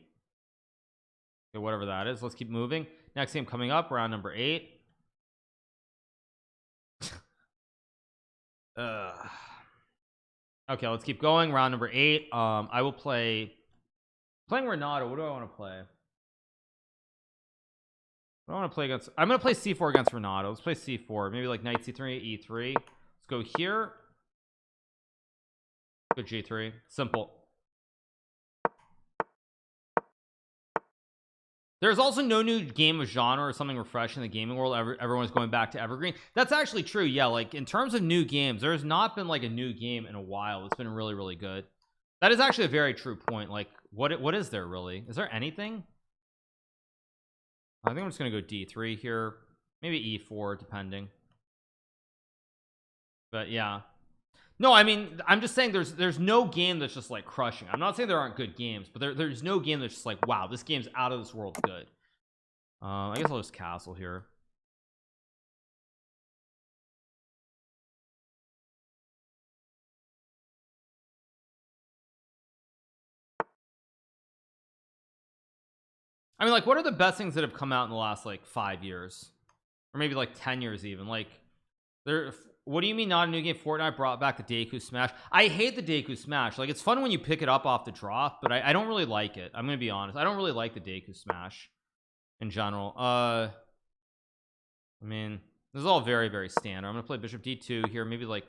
Okay, whatever that is. Let's keep moving. Next game coming up, round number 8. Okay, let's keep going. Round number 8. I will playing Renato. What do I want to play? I want to play against. I'm going to play C4 against Renato. Let's play C4. Maybe like knight C3, E3. Let's go here. Go G3. Simple. There's also no new game of genre or something refreshing in the gaming world. Everyone's going back to Evergreen. That's actually true. Yeah, like in terms of new games, there's not been like a new game in a while. It's been really, really good. That is actually a very true point. Like, what is there really? Is there anything? I think I'm just gonna go D3 here, maybe E4 depending. But yeah, no, I mean, I'm just saying there's no game that's just like crushing. I'm not saying there aren't good games, but there's no game that's just like, wow, this game's out of this world good. I guess I'll just castle here. I mean, like, what are the best things that have come out in the last like 5 years, or maybe like 10 years even? Like, what do you mean not a new game? Fortnite brought back the Deku Smash. I hate the Deku Smash. Like, it's fun when you pick it up off the drop, but I don't really like it. I'm gonna be honest. I don't really like the Deku Smash in general. I mean, this is all very, very standard. I'm gonna play Bishop D2 here. Maybe like,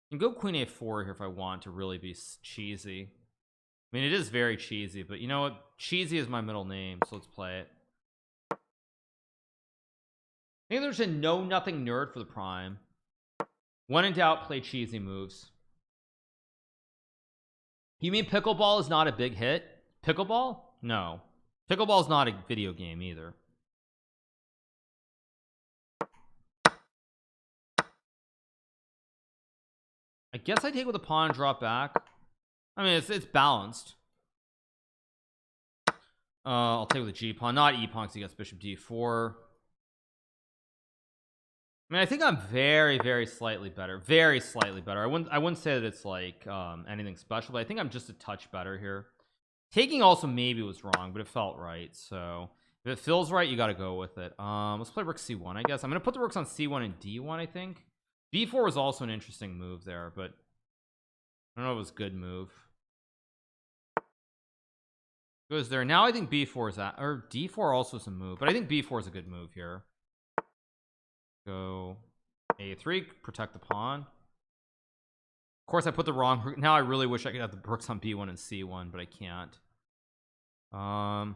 you can go Queen A4 here if I want to really be cheesy. I mean, it is very cheesy, but you know what? Cheesy is my middle name, so let's play it. I think there's a know-nothing nerd for the prime. When in doubt, play cheesy moves. You mean pickleball is not a big hit? Pickleball? No. Pickleball is not a video game either. guess I take with a pawn and drop back. I mean, it's balanced. I'll take with a G pawn, not E pawn, because he gets bishop D4. I mean, I think I'm very slightly better, very slightly better. I wouldn't say that it's like anything special, but I think I'm just a touch better here. Taking also maybe was wrong, but it felt right. So if it feels right, you got to go with it. Let's play rook C1. I guess I'm gonna put the rooks on C1 and D1. I think B4 was also an interesting move there, but I don't know if it was a good move. Goes there now. I think B4 is that, or D4 also is a move, but I think B4 is a good move here. Go A3, protect the pawn. Of course I put the wrong, now I really wish I could have the rooks on B1 and C1, but I can't. I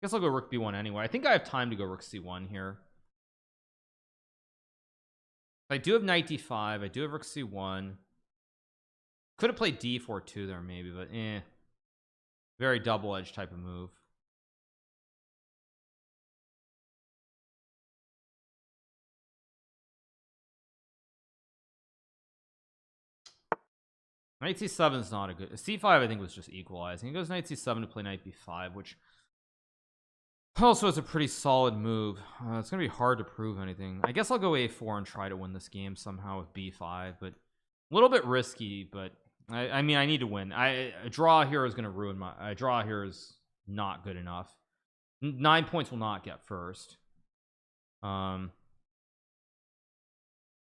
guess I'll go rook B1 anyway. I think I have time to go rook C1 here. I do have knight D5. I do have rook C1. Could have played D4 too there maybe, but very double-edged type of move. Knight C7 is not a good. C5 I think was just equalizing. He goes knight C7 to play knight B5, which also is a pretty solid move. It's gonna be hard to prove anything. I guess I'll go A4 and try to win this game somehow with B5, but a little bit risky. But I mean, I need to win. A draw here is gonna ruin my. A draw here is not good enough. 9 points will not get first.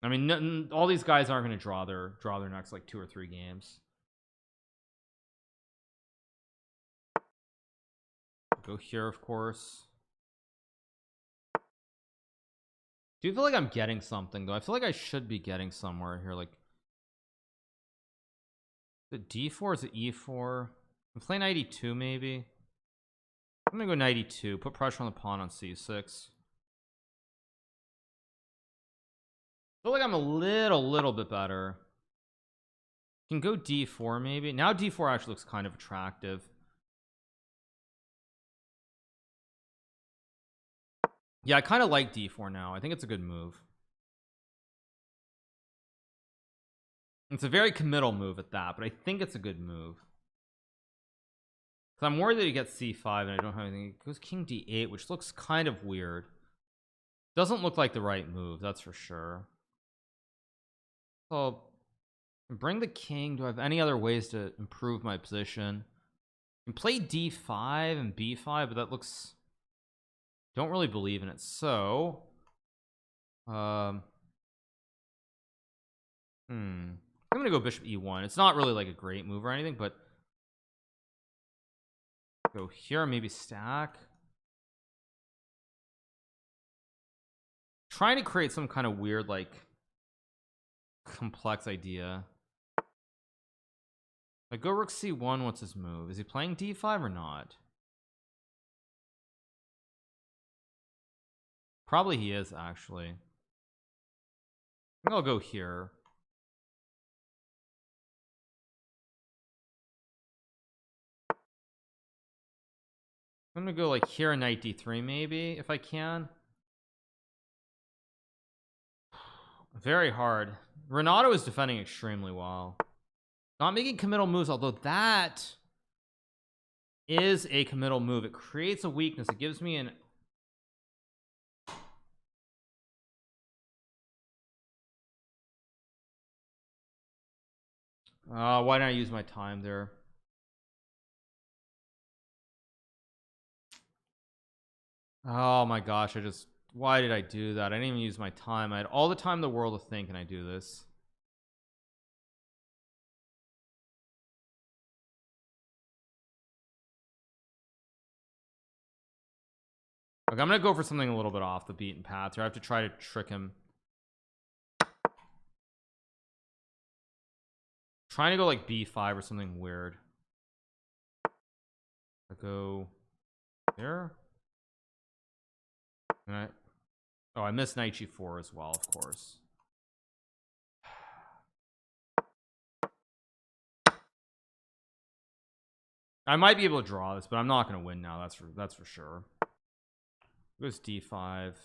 I mean, all these guys aren't going to draw their next like 2 or 3 games. Go here, of course. Do you feel like I'm getting something though? I feel like I should be getting somewhere here. Like the D4 is the E4. I'm playing knight E2 maybe. I'm gonna go knight E2. Put pressure on the pawn on C6. I feel like I'm a little bit better. Can go D4 maybe. Now D4 actually looks kind of attractive. Yeah, I kind of like D4 now. I think it's a good move. It's a very committal move at that, but I think it's a good move. Because I'm worried that he gets C5 and I don't have anything. It goes King D8, which looks kind of weird. Doesn't look like the right move, that's for sure. So bring the king. Do I have any other ways to improve my position? I can play D5 and B5, but that looks, don't really believe in it. So I'm gonna go bishop E1. It's not really like a great move or anything, but go here, maybe stack. Trying to create some kind of weird like complex idea. I go rook C1. What's his move? Is he playing D5 or not? Probably he is actually. I think I'll go here. I'm gonna go like here and knight D3 maybe if I can. Very hard. Renato is defending extremely well. Not making committal moves, although that is a committal move. It creates a weakness. It gives me an why didn't I use my time there? Oh my gosh, why did I do that? I didn't even use my time. I had all the time in the world to think, and I do this. Okay, I'm gonna go for something a little bit off the beaten path here. I have to try to trick him. Trying to go like B5 or something weird. I go here. And I missed knight G4 as well, of course. I might be able to draw this, but I'm not going to win now. That's for sure. It goes D5.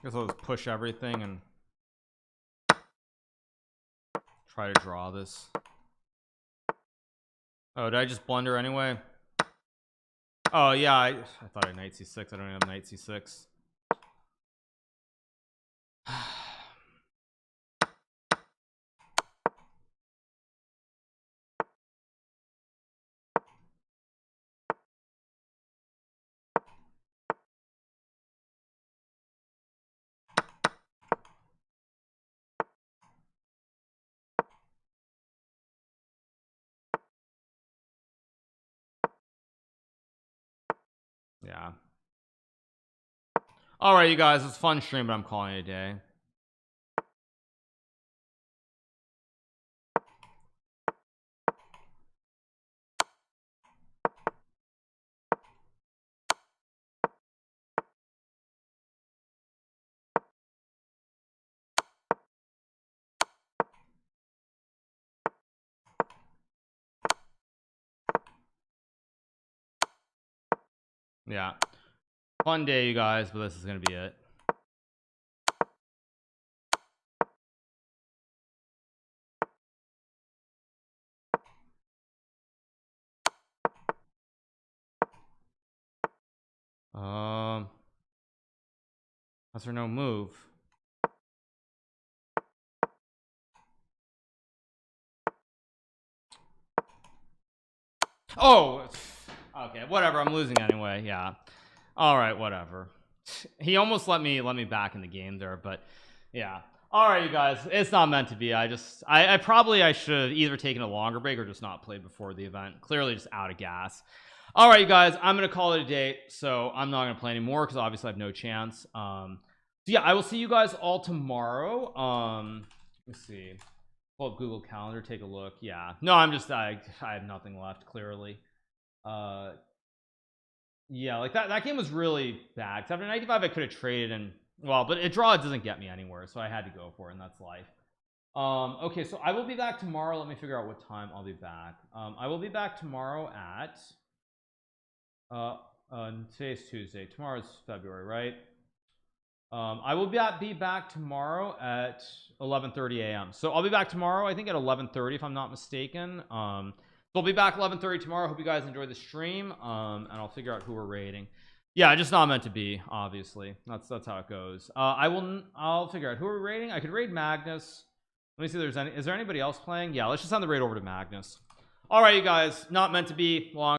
Guess I'll just push everything and try to draw this. Oh, did I just blunder anyway? Oh yeah, I thought I had knight c6. I don't have knight c6. Yeah. All right, you guys, it's a fun stream, but I'm calling it a day. Yeah, fun day, you guys, but this is gonna be it. Is there no move? Oh, okay, whatever. I'm losing anyway. Yeah. All right, whatever. He almost let me back in the game there, but yeah. All right, you guys, it's not meant to be. I probably should have either taken a longer break or just not played before the event. Clearly just out of gas. All right, you guys, I'm gonna call it a day, so I'm not gonna play anymore because obviously I have no chance. So yeah, I will see you guys all tomorrow. Let's see. Pull up Google Calendar, take a look. Yeah, no, I have nothing left, clearly. Yeah, like that game was really bad. After 95 I could have traded, and well, but a draw doesn't get me anywhere, so I had to go for it, and that's life. Okay, so I will be back tomorrow. Let me figure out what time I'll be back. I will be back tomorrow at today's Tuesday, tomorrow's February, right? I will be back tomorrow at 11:30 a.m. so I'll be back tomorrow, I think at 11:30 if I'm not mistaken. So I'll be back 11:30 tomorrow. Hope you guys enjoy the stream, and I'll figure out who we're rating. Yeah, just not meant to be, obviously. That's how it goes. I'll figure out who we're rating. I could raid Magnus. Let me see if is there anybody else playing? Yeah, let's just send the raid over to Magnus. All right, you guys, not meant to be long.